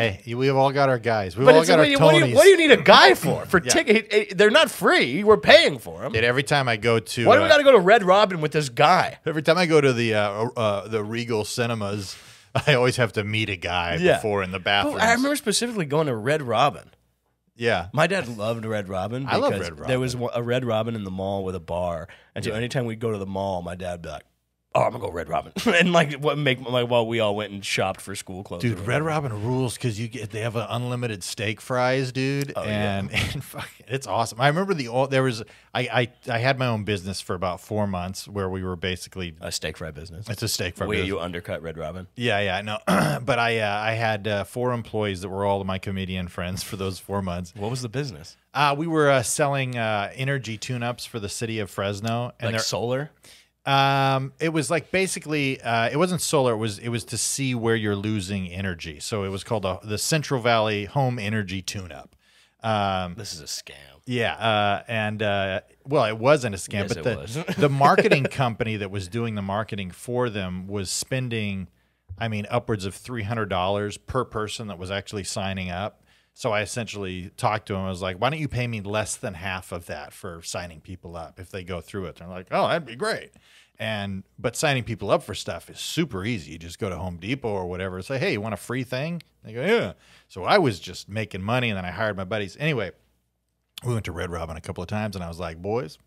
Hey, we've all got our guys. We've But all it's got our like, Tonys. what do you need a guy for? For ticket? They're not free. We're paying for them. Dude, every time I go to Why do we got to go to Red Robin with this guy? every time I go to the Regal Cinemas, I always have to meet a guy before in the bathroom. I remember specifically going to Red Robin. Yeah. My dad loved Red Robin. I love because Red Robin. There was a Red Robin in the mall with a bar, and so anytime we'd go to the mall, my dad would be like, "Oh, I'm gonna go Red Robin," and while we all went and shopped for school clothes. Dude, Red Robin rules because they have unlimited steak fries, dude, and fuck, it's awesome. I remember I had my own business for about 4 months where we were basically a steak fry business. it's a steak fry Where business. you undercut Red Robin. Yeah, no, but I had 4 employees that were all of my comedian friends for those 4 months. What was the business? We were selling energy tune-ups for the city of Fresno, and Like solar. it was like basically it wasn't solar. It was to see where you're losing energy. So it was called the Central Valley Home Energy Tune-Up. This is a scam. Yeah, well, it wasn't a scam, Yes, but it was. the marketing company that was doing the marketing for them was spending, upwards of $300 per person that was actually signing up. So I essentially talked to him. I was like, why don't you pay me less than half of that for signing people up if they go through it? They're like, oh, that'd be great. But signing people up for stuff is super easy. You just go to Home Depot or whatever and say, hey, you want a free thing? They go, yeah. So I was just making money, and then I hired my buddies. Anyway, we went to Red Robin a couple of times, and I was like, boys,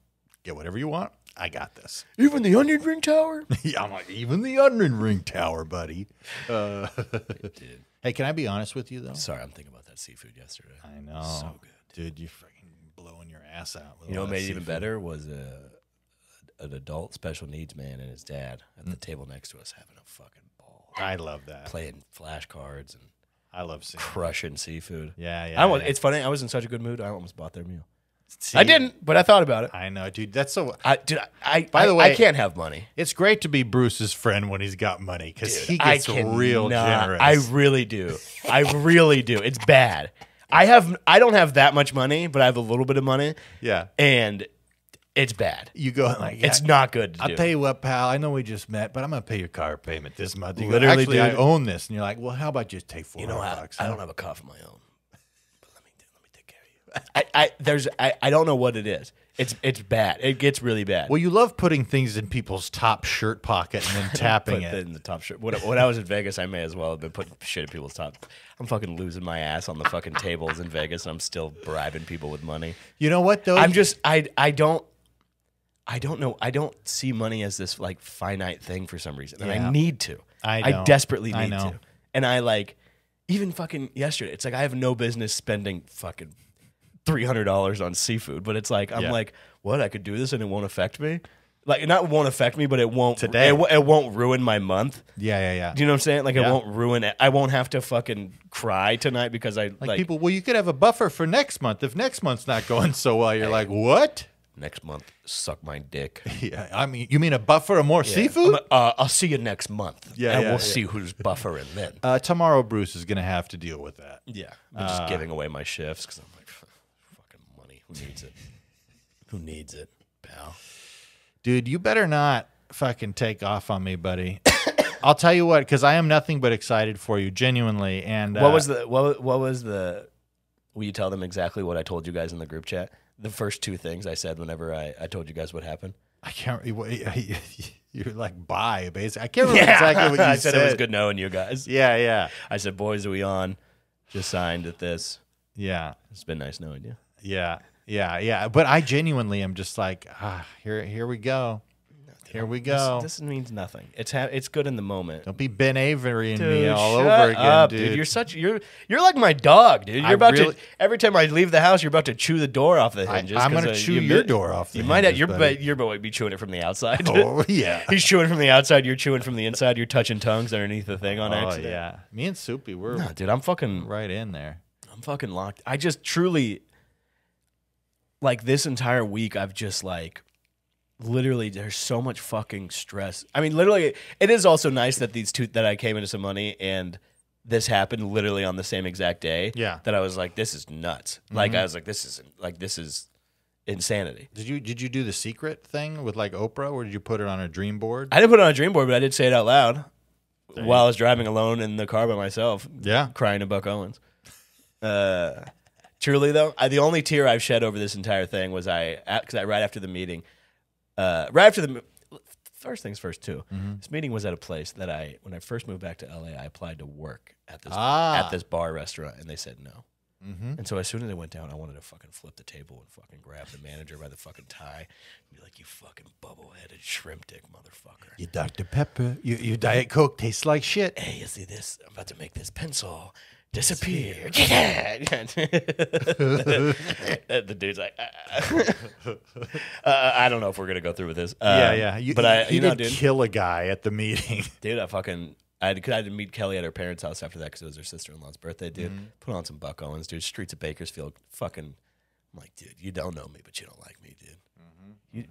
get whatever you want. I got this. Even the onion ring tower? Yeah, I'm like, even the onion ring tower, buddy. Dude. Hey, can I be honest with you, though? Sorry, I'm thinking about that seafood yesterday. I know. So good. Dude, you're freaking blowing your ass out. You know what made it even better was an adult special needs man and his dad at the table next to us having a fucking ball. I love that. Playing flashcards and I love seeing crushing seafood. Yeah. It's funny. I was in such a good mood. I almost bought their meal. See, I didn't, but I thought about it. I know, dude. That's so. By the way, I can't have money. It's great to be Bruce's friend when he's got money because he I gets real cannot. generous. I really do. I really do. It's bad. I don't have that much money, but I have a little bit of money. Yeah. And it's bad. You go like, It's not good to I'll do. tell you what, pal. I know we just met, but I'm gonna pay your car payment this month. You go, Literally, actually, I dude. own this, and you're like, well, how about just take $400? You know, I huh? don't have a car of my own, but let me take care of you. I don't know what it is. It's bad. It gets really bad. Well, you love putting things in people's top shirt pocket and then tapping Put it. in the top shirt. When I was in Vegas, I may as well have been putting shit in people's top. I'm fucking losing my ass on the fucking tables in Vegas, and I'm still bribing people with money. You know what though? I'm just I don't know. I don't see money as this like finite thing for some reason, and Yeah. I need to. I don't. desperately I need know. to. And I like even fucking yesterday. It's like I have no business spending fucking $300 on seafood, but it's like I'm Yeah. like, what? I could do this and it won't affect me. Like not won't affect me, but it won't Today. It won't ruin my month. Yeah. Do you know what I'm saying? Like Yeah. it won't ruin it. I won't have to fucking cry tonight because I like people. Well, you could have a buffer for next month if next month's not going so well. You're like, what? Next month, suck my dick. Yeah, I mean, you mean a buffer of more seafood? I'll see you next month. Yeah, and yeah, we'll yeah. see who's buffering then. Tomorrow, Bruce is going to have to deal with that. Yeah, I'm just giving away my shifts because I'm like, fucking money. Who needs it? Who needs it, pal? Dude, you better not fucking take off on me, buddy. I'll tell you what, because I am nothing but excited for you, genuinely. And What was the? Will you tell them exactly what I told you guys in the group chat? The first two things I said whenever I told you guys what happened. I can't. You're like, bye, basically. I can't remember exactly what you I said. It was good knowing you guys. Yeah, yeah, I said, boys, are we on? Just signed at this. yeah, It's been nice knowing you. yeah. But I genuinely am just like, here we go. Here we go. This means nothing. It's good in the moment. Don't be Ben Avery and Dude, me all shut over again, up, dude. You're like my dog, dude. You're about really- to every time I leave the house, you're about to chew the door off the hinges. I'm gonna chew your door off the You might have hinges, buddy. you're about to be chewing it from the outside. Oh, yeah. He's chewing from the outside. You're chewing from the inside. You're touching tongues underneath the thing on Oh, accident. yeah. Me and Soupy, we're No, dude, I'm fucking right in there. locked. I just truly like this entire week. I've just like. Literally, there's so much fucking stress. I mean, literally, it is also nice that that I came into some money and this happened literally on the same exact day. Yeah. That I was like, this is nuts. Like I was like, this is insanity. Did you do the secret thing with like Oprah, or did you put it on a dream board? I didn't put it on a dream board, but I did say it out loud while I was driving alone in the car by myself. Yeah. Crying to Buck Owens. Truly though, the only tear I've shed over this entire thing was right after the meeting. First things first too. This meeting was at a place that when I first moved back to LA, I applied to work at this bar restaurant, and they said no. And so as soon as I went down, I wanted to fucking flip the table and fucking grab the manager by the fucking tie and be like, "You fucking bubble-headed shrimp dick motherfucker! You Dr. Pepper, your Diet Coke tastes like shit. Hey, you see this? I'm about to make this pencil disappear." The dude's like, I don't know if we're gonna go through with this. Yeah. You dude, did kill a guy at the meeting. dude, I had to meet Kelly at her parents' house after that because it was her sister-in-law's birthday, dude. Put on some Buck Owens, dude. Streets of Bakersfield, fucking. I'm like, dude, you don't know me, but you don't like me, dude.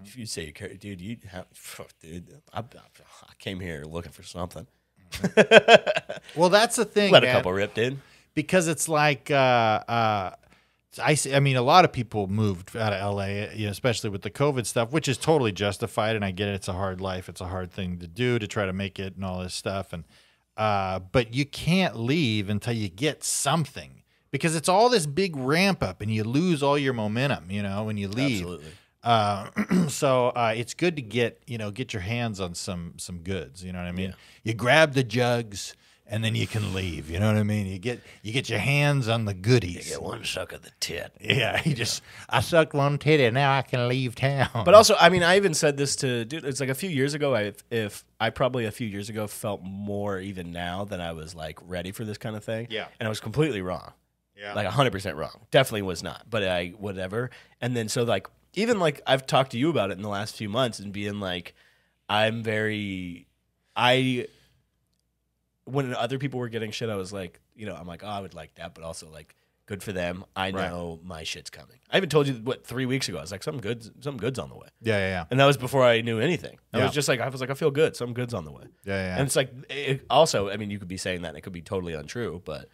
If you say you care, dude, dude, I came here looking for something. Well, that's the thing. Let a man. couple rip, dude. Because it's like I mean, a lot of people moved out of LA, especially with the COVID stuff, which is totally justified. And I get it; it's a hard life, it's a hard thing to do to try to make it and all this stuff. And but you can't leave until you get something, because it's all this big ramp up, and you lose all your momentum, when you leave. Absolutely. So it's good to get your hands on some goods. You know what I mean? You grab the jugs, and then you can leave. You know what I mean? You get your hands on the goodies. You get one suck of the tit. Yeah, I sucked one titty, now I can leave town. But also, I mean, I even said this to dude. It's like a few years ago. I probably a few years ago felt more even now than I was like ready for this kind of thing. Yeah. And I was completely wrong. Yeah. Like 100% wrong. Definitely was not. But whatever. And then so like even like I've talked to you about it in the last few months and being like, when other people were getting shit, I was like, I'm like, oh, I would like that, but also like, good for them. I know my shit's coming. I even told you 3 weeks ago. I was like, some good's on the way. Yeah. And that was before I knew anything. I Yeah. was just like, I feel good. Some good's on the way. Yeah. And it's like, also, I mean, you could be saying that and it could be totally untrue, but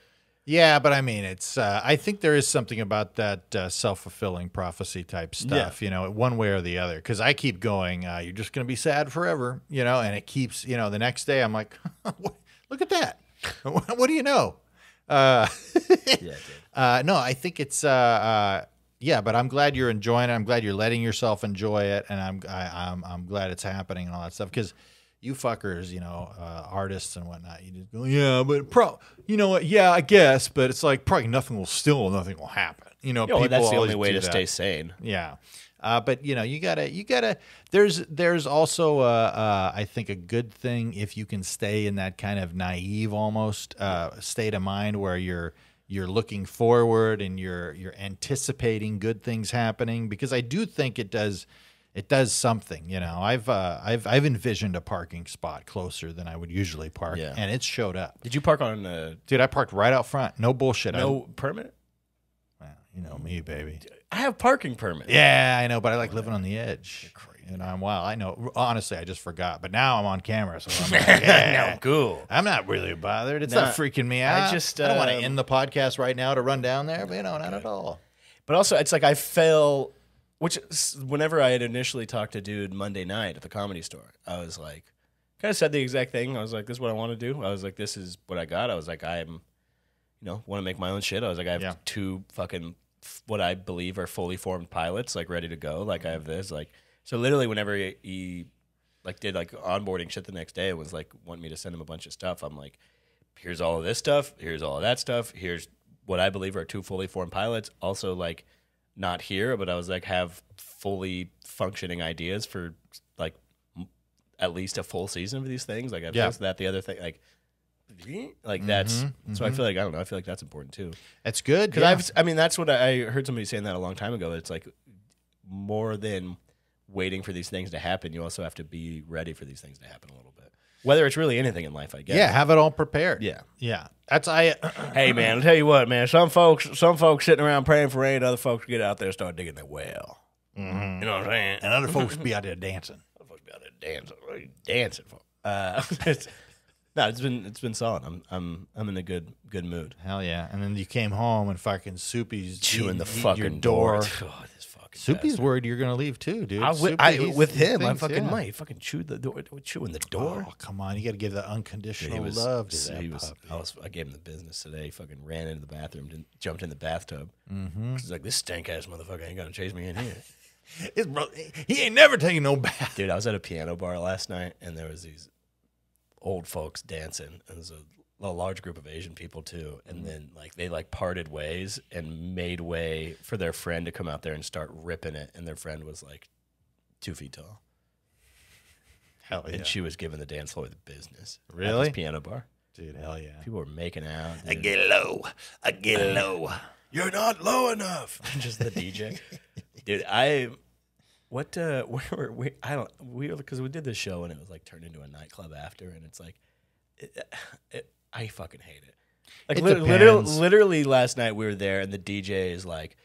Yeah, but I mean, it's. I think there is something about that self-fulfilling prophecy type stuff, one way or the other. Because I keep going, you're just going to be sad forever, and it keeps, the next day I'm like, look at that. What do you know? yeah, dude. No, I think it's. Yeah, but I'm glad you're enjoying it. I'm glad you're letting yourself enjoy it, and I'm glad it's happening and all that stuff. Because you fuckers, artists and whatnot, you just go, yeah, but you know what? Yeah, I guess, but it's like probably nothing will happen. Well, people that's the always only way do to that. stay sane. Yeah. But you gotta. There's also I think a good thing if you can stay in that kind of naive almost state of mind where you're looking forward and you're anticipating good things happening, because I do think it does something. I've envisioned a parking spot closer than I would usually park, Yeah. and it's showed up. Did you park on Dude, I parked right out front. No bullshit. no permit? You know me, baby. I have parking permits. Yeah, I know, but I like living on the edge. And I'm wild. I know. Honestly, I just forgot. But now I'm on camera, so I'm like, yeah. No, cool. I'm not really bothered. It's Nah, not freaking me out. I just, I don't want to end the podcast right now to run down there, but not at all. But also, it's like I fell, which whenever I had initially talked to dude Monday night at the Comedy Store, I was like, kind of said the exact thing. I was like, this is what I want to do. I was like, this is what I got. I was like, want to make my own shit. I was like, I have two fucking, what I believe are fully formed pilots, like ready to go. Like I have this, like, so literally whenever he like did like onboarding shit the next day, it was like wanting me to send him a bunch of stuff. I'm like, here's all of this stuff. Here's all of that stuff. Here's what I believe are two fully formed pilots. Also like not here, but I was like, have fully functioning ideas for like at least a full season of these things. Like I've this, that, the other thing, like that's, so I feel like, I don't know. I feel like that's important too. That's good. Because that's what I heard somebody saying that a long time ago. It's like more than waiting for these things to happen, you also have to be ready for these things to happen a little bit. Whether it's really anything in life, I guess. Yeah, have it all prepared. Yeah. Yeah. Hey man, I'll tell you what, man. Some folks sitting around praying for rain, other folks get out there and start digging their well. You know what I'm saying? And other folks be out there dancing. Other folks be out there dancing. What are you dancing for? It's been solid. I'm in a good mood. Hell yeah. And then you came home and fucking Soupy's Chewing the eating fucking your door. Oh, this fucking Soupy's bastard. worried you're gonna leave too, dude. With him, I thinks, fucking yeah. might. He fucking chewed the door, chewing the door. Oh, come on. You got to give the unconditional He was, love to that he was, puppy. I gave him the business today. He fucking ran into the bathroom, jumped in the bathtub. He's like, this stank ass motherfucker ain't gonna chase me in here. He ain't never taking no bath. Dude, I was at a piano bar last night, and there was these old folks dancing, and there was a large group of Asian people too. And then like they like parted ways and made way for their friend to come out there and start ripping it. And their friend was like 2 feet tall. Hell yeah. And she was giving the dance floor the business. Really? At this piano bar. Dude, hell yeah. People were making out. I get low. I get low. You're not low enough. Just the DJ. Dude, where were we? Because we did this show and it was like turned into a nightclub after, and it's like, I fucking hate it. Like It literally last night we were there and the DJ is like,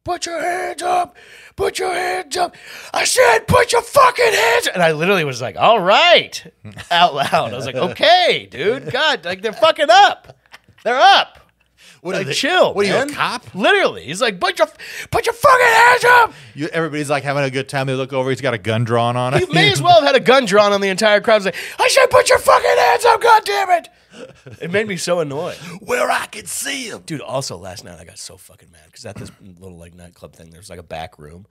put your hands up, put your hands up. I said, put your fucking hands up. And I literally was like, all right, out loud. I was like, okay, dude, God, like they're fucking up. They're up. What Like, chill. What are you, man. a cop? Literally, he's like, put your fucking hands up. Everybody's like having a good time. They look over. He's got a gun drawn on it. He may as well have had a gun drawn on the entire crowd. He's like, I said, put your fucking hands up, God damn it. It made me so annoyed. Where I can see him. Dude, also last night I got so fucking mad because at this little like nightclub thing, there's like a back room.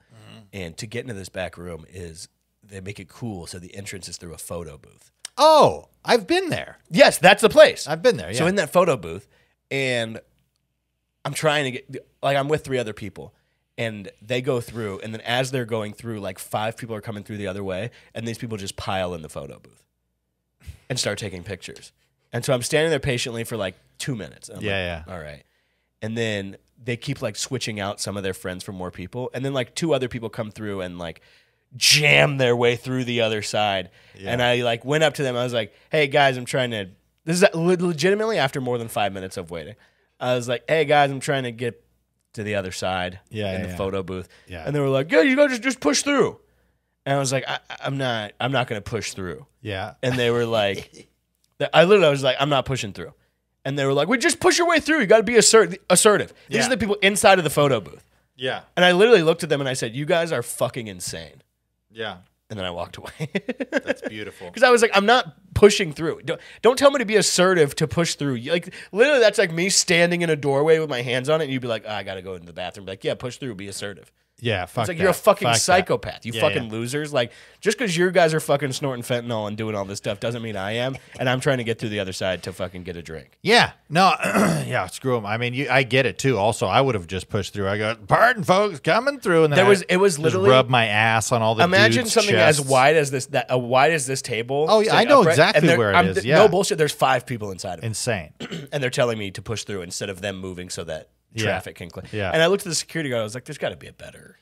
And to get into this back room is they make it cool. So the entrance is through a photo booth. Oh, I've been there. Yes, that's the place. I've been there, yeah. So in that photo booth, and I'm trying to get, like, I'm with 3 other people, and they go through, and then as they're going through, like 5 people are coming through the other way, and these people just pile in the photo booth and start taking pictures. And so I'm standing there patiently for like 2 minutes. And I'm Yeah, like, all right. And then they keep like switching out some of their friends for more people, and then like 2 other people come through and like jam their way through the other side. Yeah. And I like went up to them. I was like, hey guys, I'm trying to, this is legitimately after more than 5 minutes of waiting. I was like, hey guys, I'm trying to get to the other side in the photo booth. Yeah. And they were like, yeah, you guys just push through. And I was like, I'm not going to push through. Yeah. And they were like, I was like, I'm not pushing through. And they were like, well, just push your way through. You got to be assertive. These are the people inside of the photo booth. Yeah. And I literally looked at them and I said, you guys are fucking insane. Yeah. And then I walked away. That's beautiful. Because I was like, I'm not pushing through. Don't tell me to be assertive to push through. Like, literally, that's like me standing in a doorway with my hands on it, and you'd be like, I got to go into the bathroom. Be like, yeah, push through, be assertive. Yeah, fuck It's like that. you're a fucking Fuck that. psychopath. You Yeah, fucking yeah. losers. Like, just because you guys are fucking snorting fentanyl and doing all this stuff doesn't mean I am. And I'm trying to get through the other side to fucking get a drink. Yeah. No, yeah, screw them. I mean, I get it too. Also, I would have just pushed through. I go, pardon, folks, coming through. And then It was just literally, rub my ass on all the imagine dudes' something chests. as wide as this table. Oh, yeah, I sitting know upright, exactly and where it is, yeah. No bullshit. There's 5 people inside of it. Insane. And they're telling me to push through instead of them moving so that traffic can clear. Yeah. And I looked at the security guard. I was like, "There's got to be a better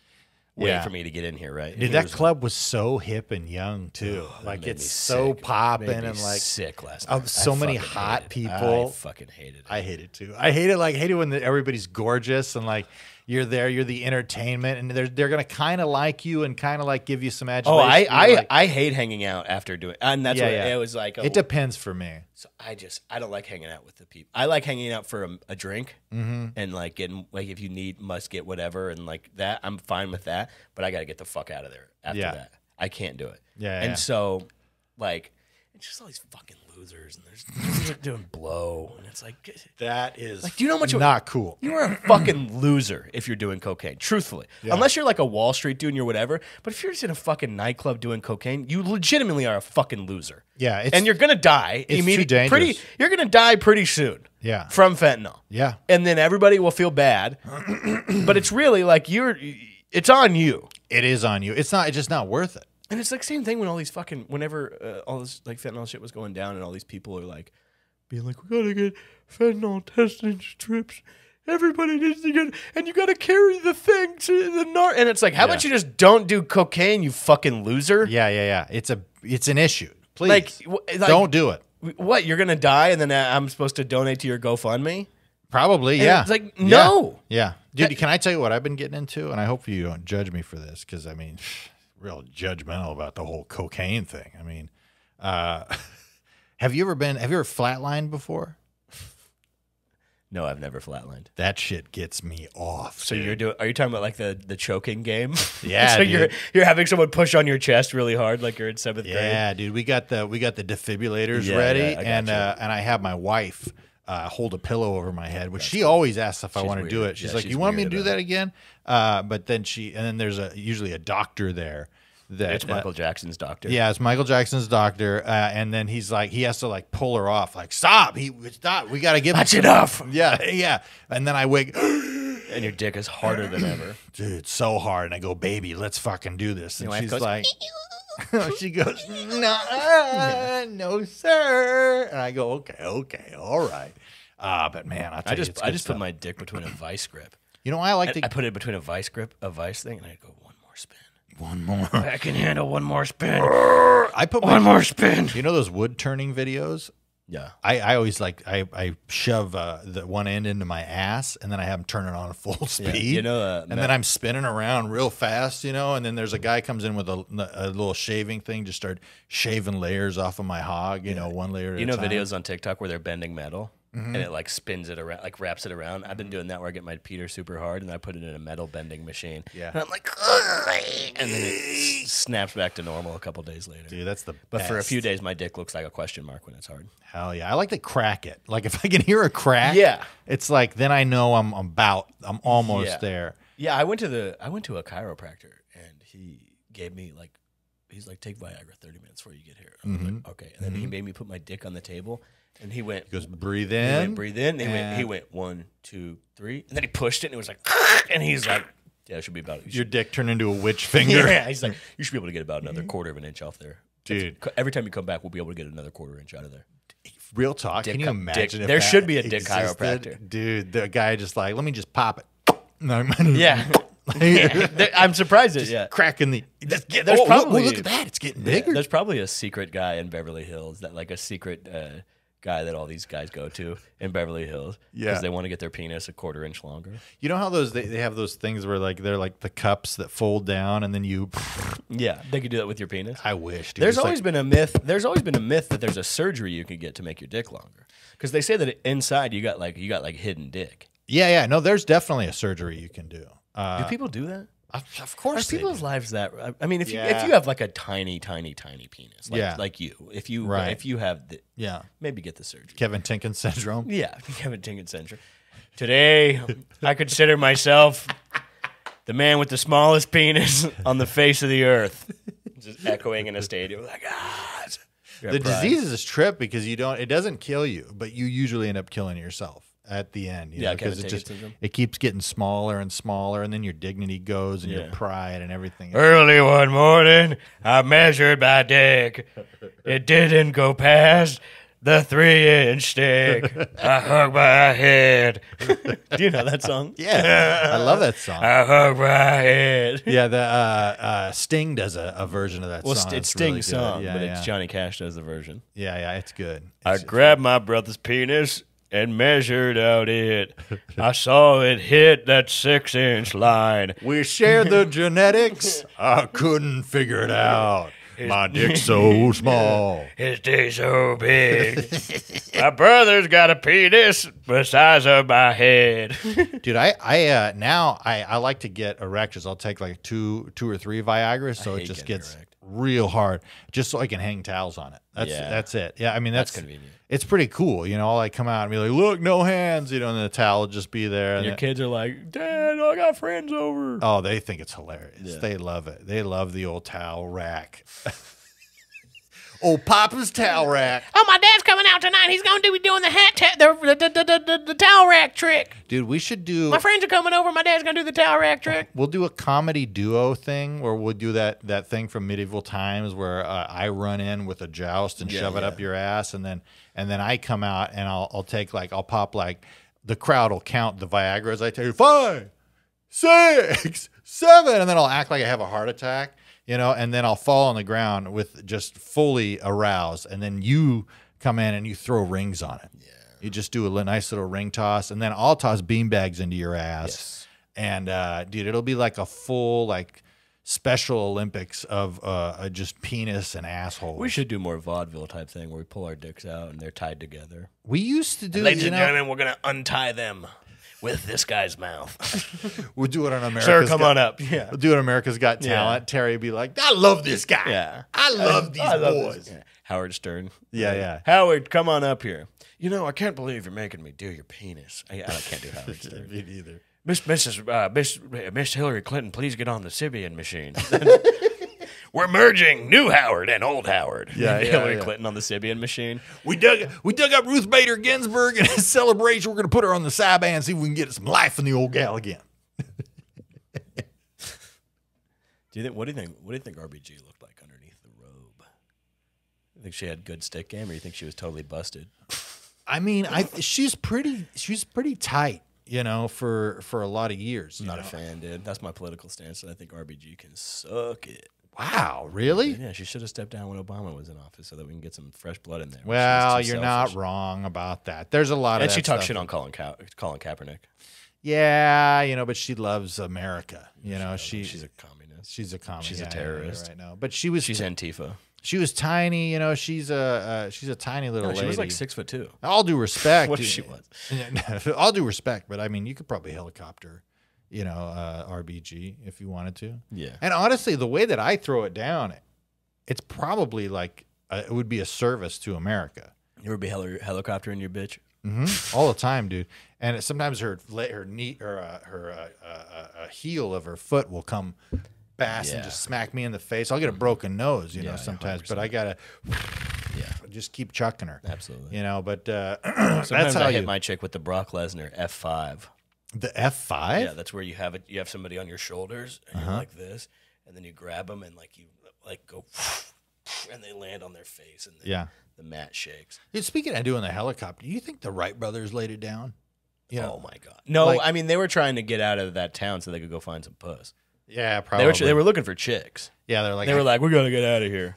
way Yeah. for me to get in here, right?" And Dude, he that was club was so hip and young too. Like made it's me so sick. popping Made me and like sick last of night. so I many fucking hot hated it. people. I fucking hated it. I hate it too. I hate it when everybody's gorgeous and like You're there. You're the entertainment, and they're gonna kind of like you and kind of like give you some Oh, adulation. I hate hanging out after doing, and that's what it was like. It depends for me. So I don't like hanging out with the people. I like hanging out for a drink and like getting like if you must get whatever and like that. I'm fine with that, but I got to get the fuck out of there after that. I can't do it. And so like it's just all these fucking losers and they're doing blow and it's like That is like, do you know how much not cool. You are a fucking loser if you're doing cocaine, truthfully. Unless you're like a Wall Street dude and you're whatever. But if you're just in a fucking nightclub doing cocaine, you legitimately are a fucking loser. Yeah, and you're gonna die it's too dangerous. You're gonna die pretty soon. Yeah. From fentanyl. Yeah. And then everybody will feel bad. But it's really like it's on you. It is on you. It's just not worth it. And it's like same thing when all these fucking whenever all this like fentanyl shit was going down and all these people are like being like, we gotta get fentanyl testing strips. Everybody needs to get, and you gotta carry the thing to the and it's like, how about you just don't do cocaine, you fucking loser? Yeah. It's an issue. Please, like don't do it. What, you're gonna die, and then I'm supposed to donate to your GoFundMe? Probably, and yeah. It's like no, yeah. Dude, can I tell you what I've been getting into? And I hope you don't judge me for this, because I mean, real judgmental about the whole cocaine thing. I mean, have you ever flatlined before? No, I've never flatlined. That shit gets me off. So are you talking about like the choking game? Yeah. So dude. you're having someone push on your chest really hard, like you're in 7th grade. Yeah, dude. We got the defibrillators ready, and I have my wife hold a pillow over my head, which she always asks if I want to do it. She's like, "You want me to do that again?" But then there's usually a doctor there. It's Michael Jackson's doctor. Yeah, it's Michael Jackson's doctor, and then he's like, he has to like pull her off, like stop, stop, we got to give. That's enough. Yeah, and then I wake, and your dick is harder than ever, dude, so hard, and I go, baby, let's fucking do this, and she's like, she goes, no, sir, and I go, okay, all right, but man, I just put my dick between a vice grip. You know, I put it between a vice grip, a vice thing, and I go, one more spin. One more. I can handle one more spin. I put one more spin. You know those wood turning videos? Yeah. I always like I shove the one end into my ass and then I have them turn it on full speed. Yeah. You know, and then I'm spinning around real fast, you know. And then there's a guy comes in with a little shaving thing, just start shaving layers off of my hog, you know, one layer at a time. Videos on TikTok where they're bending metal. And it like spins it around, like wraps it around. I've been doing that where I get my Peter super hard and I put it in a metal bending machine. Yeah. And I'm like, ugh! And then it snaps back to normal a couple days later. Dude, that's the But best. for a few days, my dick looks like a question mark when it's hard. Hell yeah. I like to crack it. Like if I can hear a crack, it's like, then I know I'm almost there. Yeah, I went to a chiropractor and he gave me he's like, take Viagra 30 minutes before you get here. I was like, okay. And then he made me put my dick on the table. And he goes, breathe in. Breathe in. And he went 1, 2, 3. And then he pushed it and it was like, and he's like, yeah, it should be about. Your dick turned into a witch finger. Yeah, he's like, you should be able to get about another quarter of an inch off there. Dude. Every time you come back, we'll be able to get another quarter inch out of there. Real talk. Can you imagine if there should be a dick existed? chiropractor. Dude, the guy just like, let me just pop it. Yeah. I'm surprised at cracking the. There's probably look at that. It's getting bigger. There's probably a secret guy in Beverly Hills that like a secret guy that all these guys go to in Beverly Hills because they want to get their penis a quarter inch longer. You know how they have those things where like they're like the cups that fold down and then you. Yeah, they could do that with your penis. I wish. Dude. There's always been a myth. There's always been a myth that there's a surgery you can get to make your dick longer because they say that inside you got like hidden dick. Yeah. No, there's definitely a surgery you can do. Do people do that? Of course, are people's lives that? I mean, if you have like a tiny penis, like you, if you have maybe get the surgery. Kevin Tinkin syndrome. Yeah, Kevin Tinkin syndrome. Today, I consider myself the man with the smallest penis on the face of the earth. Just echoing in a stadium, like the disease is a trip because it doesn't kill you, but you usually end up killing yourself at the end, because it keeps getting smaller and smaller, and then your dignity goes and your pride and everything. Early one morning, I measured my dick. It didn't go past the 3-inch stick. I hugged my head. Do you know that song? Yeah, I love that song. I hugged my head. Yeah, the Sting does a version of that song. Well, it's Sting's song, but it's Johnny Cash does the version. Yeah, it's good. I grabbed my brother's penis and measured out it. I saw it hit that 6-inch line. We shared the genetics. I couldn't figure it out. My dick's so small. His dick's so big. My brother's got a penis the size of my head. Dude, I now like to get erections. I'll take like two or three Viagra's, so it hate just getting gets erect. real hard, just so I can hang towels on it. That's it. Yeah, I mean that's convenient. It's pretty cool, you know. I'll like come out and be like, "Look, no hands," you know, and the towel will just be there. And your kids are like, Dad, I got friends over. Oh, they think it's hilarious. Yeah. They love it. They love the old towel rack. Old Papa's towel rack. Oh, my dad's coming out tonight. He's going to be doing the towel rack trick. Dude, we should do. My friends are coming over. My dad's going to do the towel rack trick. We'll do a comedy duo thing where we'll do that thing from medieval times where I run in with a joust and shove it up your ass, and then I come out and I'll take I'll pop the crowd will count the Viagra as I tell you 5, 6, 7, and then I'll act like I have a heart attack, you know, and then I'll fall on the ground with just fully aroused, and then you come in and you throw rings on it. Yeah, you just do a nice little ring toss, and then I'll toss beanbags into your ass. And dude, it'll be like a full Special Olympics of just penis and asshole. We should do more vaudeville type thing where we pull our dicks out and they're tied together. We used to do. Ladies and gentlemen, we're going to untie them with this guy's mouth. We'll do it on America's. Sir, come on up. Yeah. We'll do it on America's Got Talent. Terry would be like, "I love this guy. Yeah. I love these boys." Yeah. Howard Stern. Yeah. Howard, come on up here. You know, I can't believe you're making me do your penis. I can't do Howard Stern. Me neither. Miss Hillary Clinton, please get on the Sibian machine. We're merging new Howard and old Howard. Yeah, Hillary Clinton on the Sibian machine. We dug up Ruth Bader Ginsburg in a celebration. We're going to put her on the side band and see if we can get some life in the old gal again. What do you think RBG looked like underneath the robe? You think she had good stick game, or you think she was totally busted? I mean, she's pretty tight, you know, for a lot of years. I'm not a fan, dude. That's my political stance. I think RBG can suck it. Wow, really? Yeah, she should have stepped down when Obama was in office so that we can get some fresh blood in there. Well, She's too you're selfish. not wrong about that. There's a lot of And that she talks stuff. shit on Colin Kaepernick. Yeah, you know, but she loves America. You know, She's a communist. she's a communist. She's a Yeah, terrorist. right now. But she was She's Antifa. she was tiny. You know, she's a tiny little lady. She was like 6'2". All due respect. What if she was? All due respect, but I mean, you could probably helicopter, you know, RBG if you wanted to. Yeah. And honestly, the way that I throw it down, it's probably it would be a service to America. You ever be helicopter in your bitch? All the time, dude. And sometimes her knee or a heel of her foot will come fast and Yeah. just smack me in the face. I'll get a broken nose, you know, Yeah, sometimes, 100%. but I gotta Yeah. just keep chucking her. Absolutely. You know, but Sometimes that's how I you hit my chick with the Brock Lesnar F5. the F5. Yeah, that's where you have somebody on your shoulders and you're like this, and then you grab them and you go, and they land on their face, and Yeah. the mat shakes. Dude, speaking of doing the helicopter, do you think the Wright brothers laid it down? You know, Oh my god! No, like- I mean they were trying to get out of that town so they could go find some puss. yeah, probably. They were looking for chicks. yeah, they're like They were like, we gotta get out of here.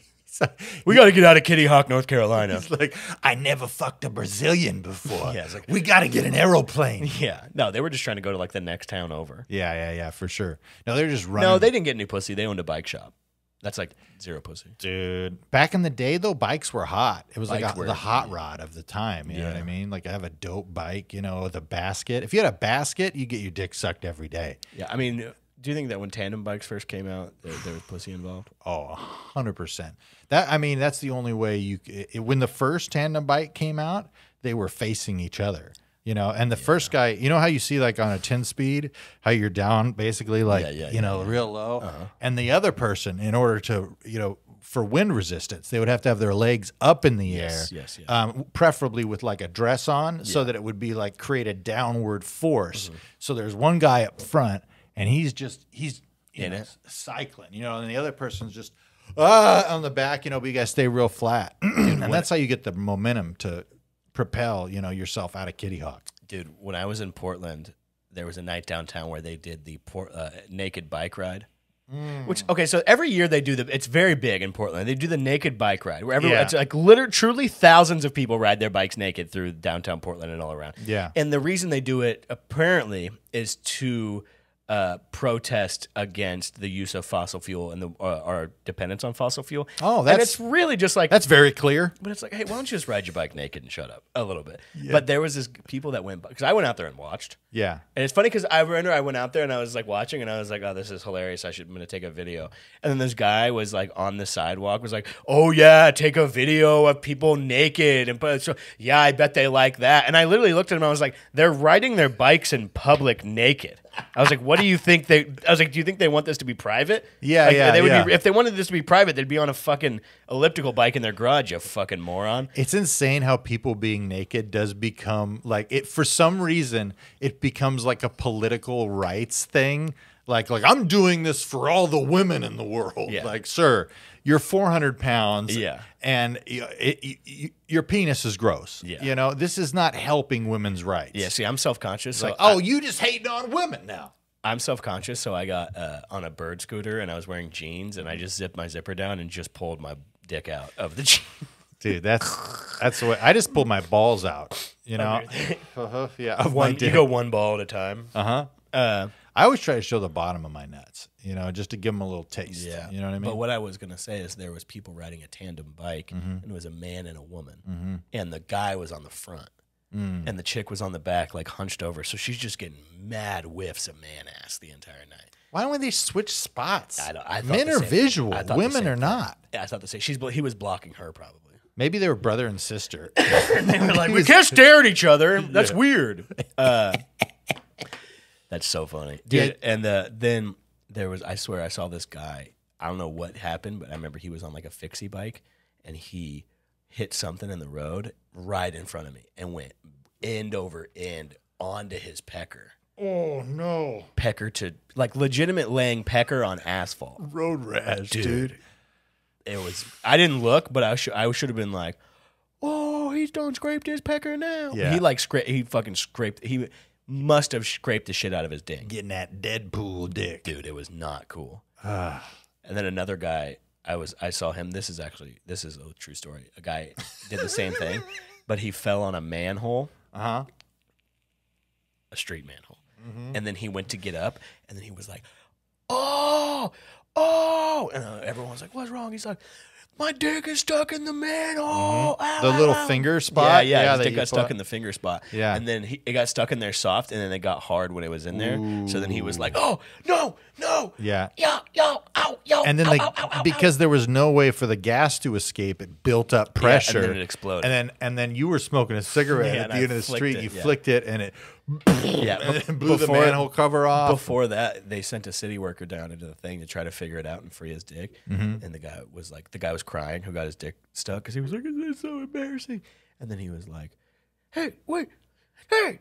We gotta get out of Kitty Hawk, North Carolina. it's like I never fucked a Brazilian before. Yeah, it's like- we got to get an aeroplane. Yeah, no, they were just trying to go to the next town over. Yeah, for sure. No, they're just running. No, they didn't get any pussy. They owned a bike shop. That's zero pussy. Dude, back in the day though, bikes were hot. It was Bikes the were- hot rod of the time. You know what I Yeah. mean? Like I have a dope bike, you know, with a basket. If you had a basket, you get your dick sucked every day. Yeah, I mean, do you think that when tandem bikes first came out, there was pussy involved? Oh, 100%. That's the only way when the first tandem bike came out, they were facing each other. You know, and the first guy, you know how you see on a 10-speed, how you're down basically real low, and the other person, in order to, for wind resistance, they would have to have their legs up in the air, yes. preferably with a dress on, so that it would be create a downward force. So there's one guy up front, and he's In it. cycling, and the other person's just on the back, but you guys stay real flat, and that's how you get the momentum to propel, yourself out of Kitty Hawk. Dude, when I was in Portland, there was a night downtown where they did the naked bike ride. Which okay, so every year they do it's very big in Portland. They do the naked bike ride where everyone, Yeah. it's like truly thousands of people ride their bikes naked through downtown Portland and all around. Yeah. And the reason they do it apparently is to protest against the use of fossil fuel and our dependence on fossil fuel. Oh, and that's- it's really just like That's very clear. but it's like, hey, why don't you just ride your bike naked and shut up a little bit? But there was this people that went because I went out there and watched. Yeah. And it's funny because I remember I went out there and I was like watching and I was like, oh, this is hilarious. I'm going to take a video. And then this guy was like on the sidewalk was like, oh yeah, take a video of people naked. And so, yeah, I bet they like that. And I literally looked at him and I was like, they're riding their bikes in public naked. I was like, what do you think I was like, do you think they want this to be private? Yeah, Like, yeah, they would yeah. If they wanted this to be private, they'd be on a fucking elliptical bike in their garage, you fucking moron. It's insane how people being naked does become like it for some reason it becomes like a political rights thing. Like I'm doing this for all the women in the world. Yeah. Like, sir, you're 400 pounds. Yeah. And your penis is gross. Yeah. You know, this is not helping women's rights. Yeah, see, I'm self-conscious. So Like, oh, you just hating on women now. I'm self-conscious, so I got on a bird scooter and I was wearing jeans and I just zipped my zipper down and just pulled my dick out of the jeans. Dude, that's the way I just pulled my balls out. You know, yeah, of my You dick. go one ball at a time. I always try to show the bottom of my nuts. You know, just to give them a little taste. Yeah, you know what I mean. But what I was gonna say is there was people riding a tandem bike, and it was a man and a woman, and the guy was on the front, and the chick was on the back, like hunched over. So she's just getting mad whiffs of man ass the entire night. Why don't they switch spots? I thought Men the are same thing. visual. I thought the Women same are thing. not. Yeah, I thought the same. He was blocking her probably. Maybe they were brother and sister. They were like, we can't stare at each other. That's weird. That's so funny, dude. Yeah. And then there was, I swear, I saw this guy. I don't know what happened, but I remember he was on like a fixie bike, and he hit something in the road right in front of me, and went end over end onto his pecker. Oh no, Pecker to like legitimate laying pecker on asphalt. road rash, dude. It was. I didn't look, but I should have been like, oh, he's done scraped his pecker now. Yeah. He like he fucking scraped. He must have scraped the shit out of his ding. Getting that Deadpool dick. Dude, it was not cool. And then another guy, I saw him. This is a true story. A guy did the same thing, but he fell on a manhole, Uh-huh. a street manhole, and then he went to get up, and then he was like, oh, and everyone was like, what's wrong? He's like, my dick is stuck in the manhole. Ow, The little ow, ow." finger spot. Yeah, his that dick you got stuck put- in the finger spot. Yeah. And then it got stuck in there soft, and then it got hard when it was in there. So then he was like, oh, no. Yeah. Yo, ow, yo. And then because there was no way for the gas to escape, it built up pressure. then it exploded. And then you were smoking a cigarette Yeah, at and the I end of the flicked street. it, You yeah. flicked it, and it Yeah, blew the manhole cover off. Before that, they sent a city worker down into the thing to try to figure it out and free his dick. And the guy was crying who got his dick stuck because he was like, "This is so embarrassing." And then he was like, "Hey, wait, hey,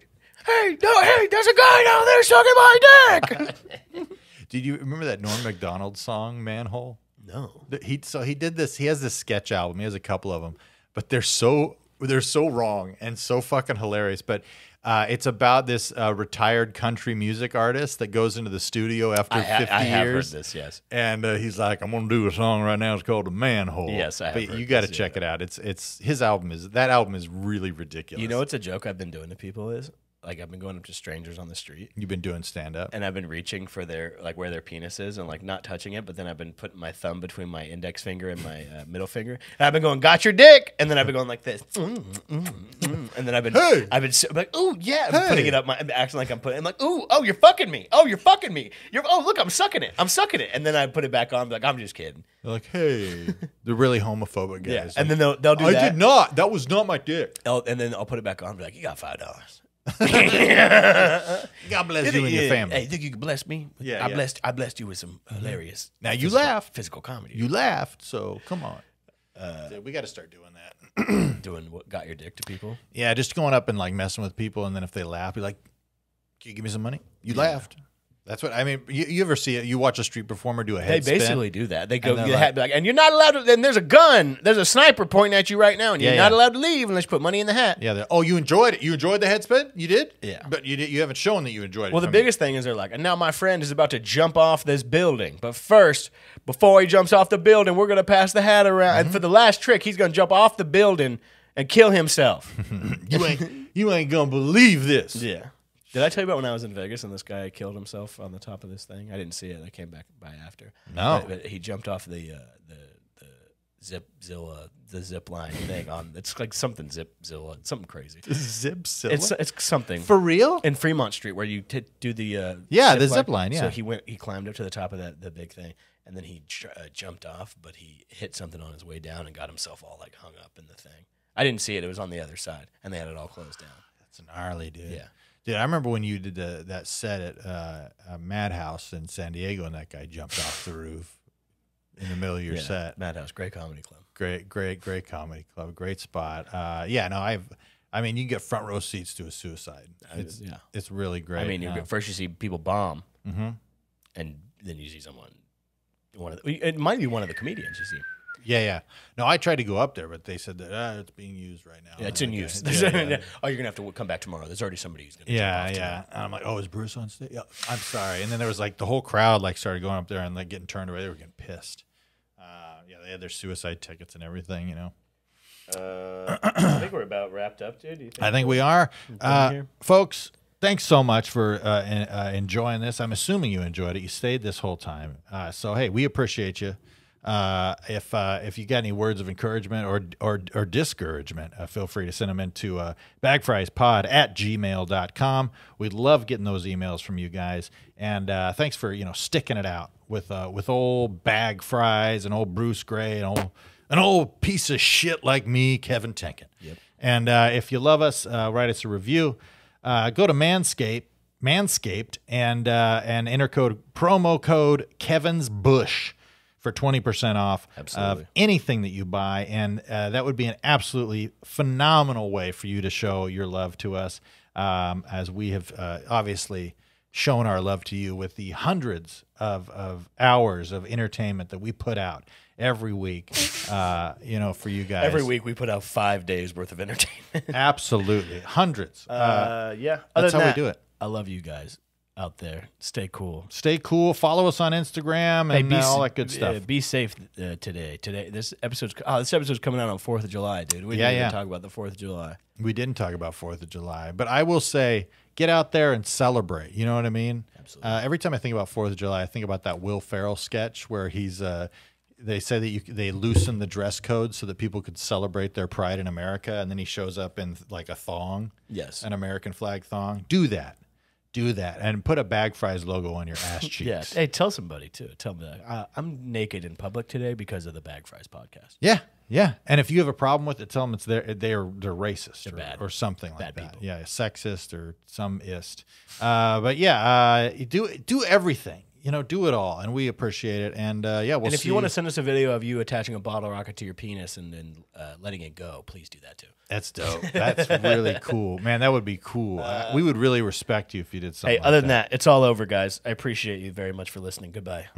no, hey, there's a guy down there sucking my dick." Did you remember that Norm Macdonald song, Manhole? No. He did this. He has this sketch album. He has a couple of them, but they're so wrong and so fucking hilarious. But it's about this retired country music artist that goes into the studio after 50 I have heard years. this, yes. And he's like, I'm gonna do a song right now. It's called "The Manhole." Yes, I have But heard you got to this, check it out. It's his album that album is really ridiculous. You know what's a joke I've been doing to people is? Like, I've been going up to strangers on the street. You've been doing stand up. And I've been reaching for where their penis is and like not touching it, but then I've been putting my thumb between my index finger and my middle finger. And I've been going, got your dick, and then I've been going like this, and then I've been like, ooh yeah, I'm putting it up I'm acting like I'm like, ooh, oh you're fucking me, oh look, I'm sucking it, and then I put it back on, like I'm just kidding. They're like, hey, they're really homophobic guys. Yeah, and then they'll do I that. did not. That was not my dick. And then I'll put it back on, and be like, you got $5. God bless you and your family. Hey, think you can bless me? Yeah, I yeah. blessed you with some hilarious. Now you laughed. Physical comedy. You laughed, so come on. We got to start doing that. Doing what got your dick to people? Yeah, just going up and like messing with people, and then if they laugh, you're like, "Can you give me some money?" You laughed. That's what I mean. You ever see it? You watch a street performer do a They head spin? basically do that. They go, And they're you like- have, like, and you're not allowed to. Then there's a gun. There's a sniper pointing at you right now, and you're Yeah, not yeah. allowed to leave unless you put money in the hat. Yeah. Oh, you enjoyed it. You enjoyed the head spin. You did. Yeah. But you haven't shown that you enjoyed it. Well, the from me. biggest thing is they're like, and now my friend is about to jump off this building. But first, before he jumps off the building, we're going to pass the hat around. Mm-hmm. And for the last trick, he's going to jump off the building and kill himself. You ain't gonna believe this. Yeah. Did I tell you about when I was in Vegas and this guy killed himself on the top of this thing? I didn't see it. I came back by after. No. But he jumped off the zip line thing on. It's like something Zipzilla, something crazy. Zipzilla. It's something For real? in Fremont Street where you do the Yeah, the zip line, So yeah. he climbed up to the top of the big thing and then he jumped off, but he hit something on his way down and got himself all like hung up in the thing. I didn't see it. It was on the other side and they had it all closed down. That's gnarly, dude. Yeah. Dude, I remember when you did that set at Madhouse in San Diego, and that guy jumped off the roof in the middle of your set. Madhouse, great comedy club. Great comedy club, great spot. Yeah, no, I mean, you can get front row seats to a suicide. It's really great. I mean, first you see people bomb, and then you see someone. It might be one of the comedians you see. yeah. No, I tried to go up there, but they said that it's being used right now. Yeah, it's in use. Yeah. Oh, you're gonna have to come back tomorrow. There's already somebody who's gonna. Yeah. And I'm like, oh, is Bruce on stage? Yeah, I'm sorry. And then there was like the whole crowd like started going up there and like getting turned away. They were getting pissed. Yeah, they had their suicide tickets and everything, you know. I think we're about wrapped up, dude. I think we are. here? Folks, thanks so much for enjoying this. I'm assuming you enjoyed it. You stayed this whole time. So, hey, we appreciate you. If you got any words of encouragement or discouragement, feel free to send them into bagfriespod@gmail.com. We'd love getting those emails from you guys. And thanks for sticking it out with old Bag Fries and old Bruce Gray and an old piece of shit like me, Kevin Tenkin. Yep. And if you love us, write us a review. Go to Manscaped and enter promo code Kevin's Bush for 20% off Absolutely. of anything that you buy. And that would be an absolutely phenomenal way for you to show your love to us, as we have obviously shown our love to you with the hundreds of hours of entertainment that we put out every week, for you guys. Every week we put out 5 days worth of entertainment. Absolutely. Hundreds. Yeah, that's how we do it. I love you guys out there. Stay cool. Stay cool. Follow us on Instagram and all that good stuff. Be safe today. This episode's coming out on 4th of July, dude. We Yeah, didn't yeah. even talk about the 4th of July. We didn't talk about 4th of July, but I will say, get out there and celebrate. You know what I mean? Absolutely. Every time I think about 4th of July, I think about that Will Ferrell sketch where he's. They say that they loosen the dress code so that people could celebrate their pride in America, and then he shows up in like a thong, Yes. an American flag thong. Do that, and put a Bag Fries logo on your ass cheeks. Yeah. Hey, tell somebody too. Tell me that I'm naked in public today because of the Bag Fries podcast. Yeah. And if you have a problem with it, tell them they're racist bad. or something like Bad that. people. Yeah, sexist or some ist. But yeah, do everything. Do it all, and we appreciate it. And we'll And if see you want to send us a video of you attaching a bottle rocket to your penis and then letting it go, please do that too. That's dope. That's really cool, man. That would be cool. We would really respect you if you did something. Hey, other than that, it's all over, guys. I appreciate you very much for listening. Goodbye.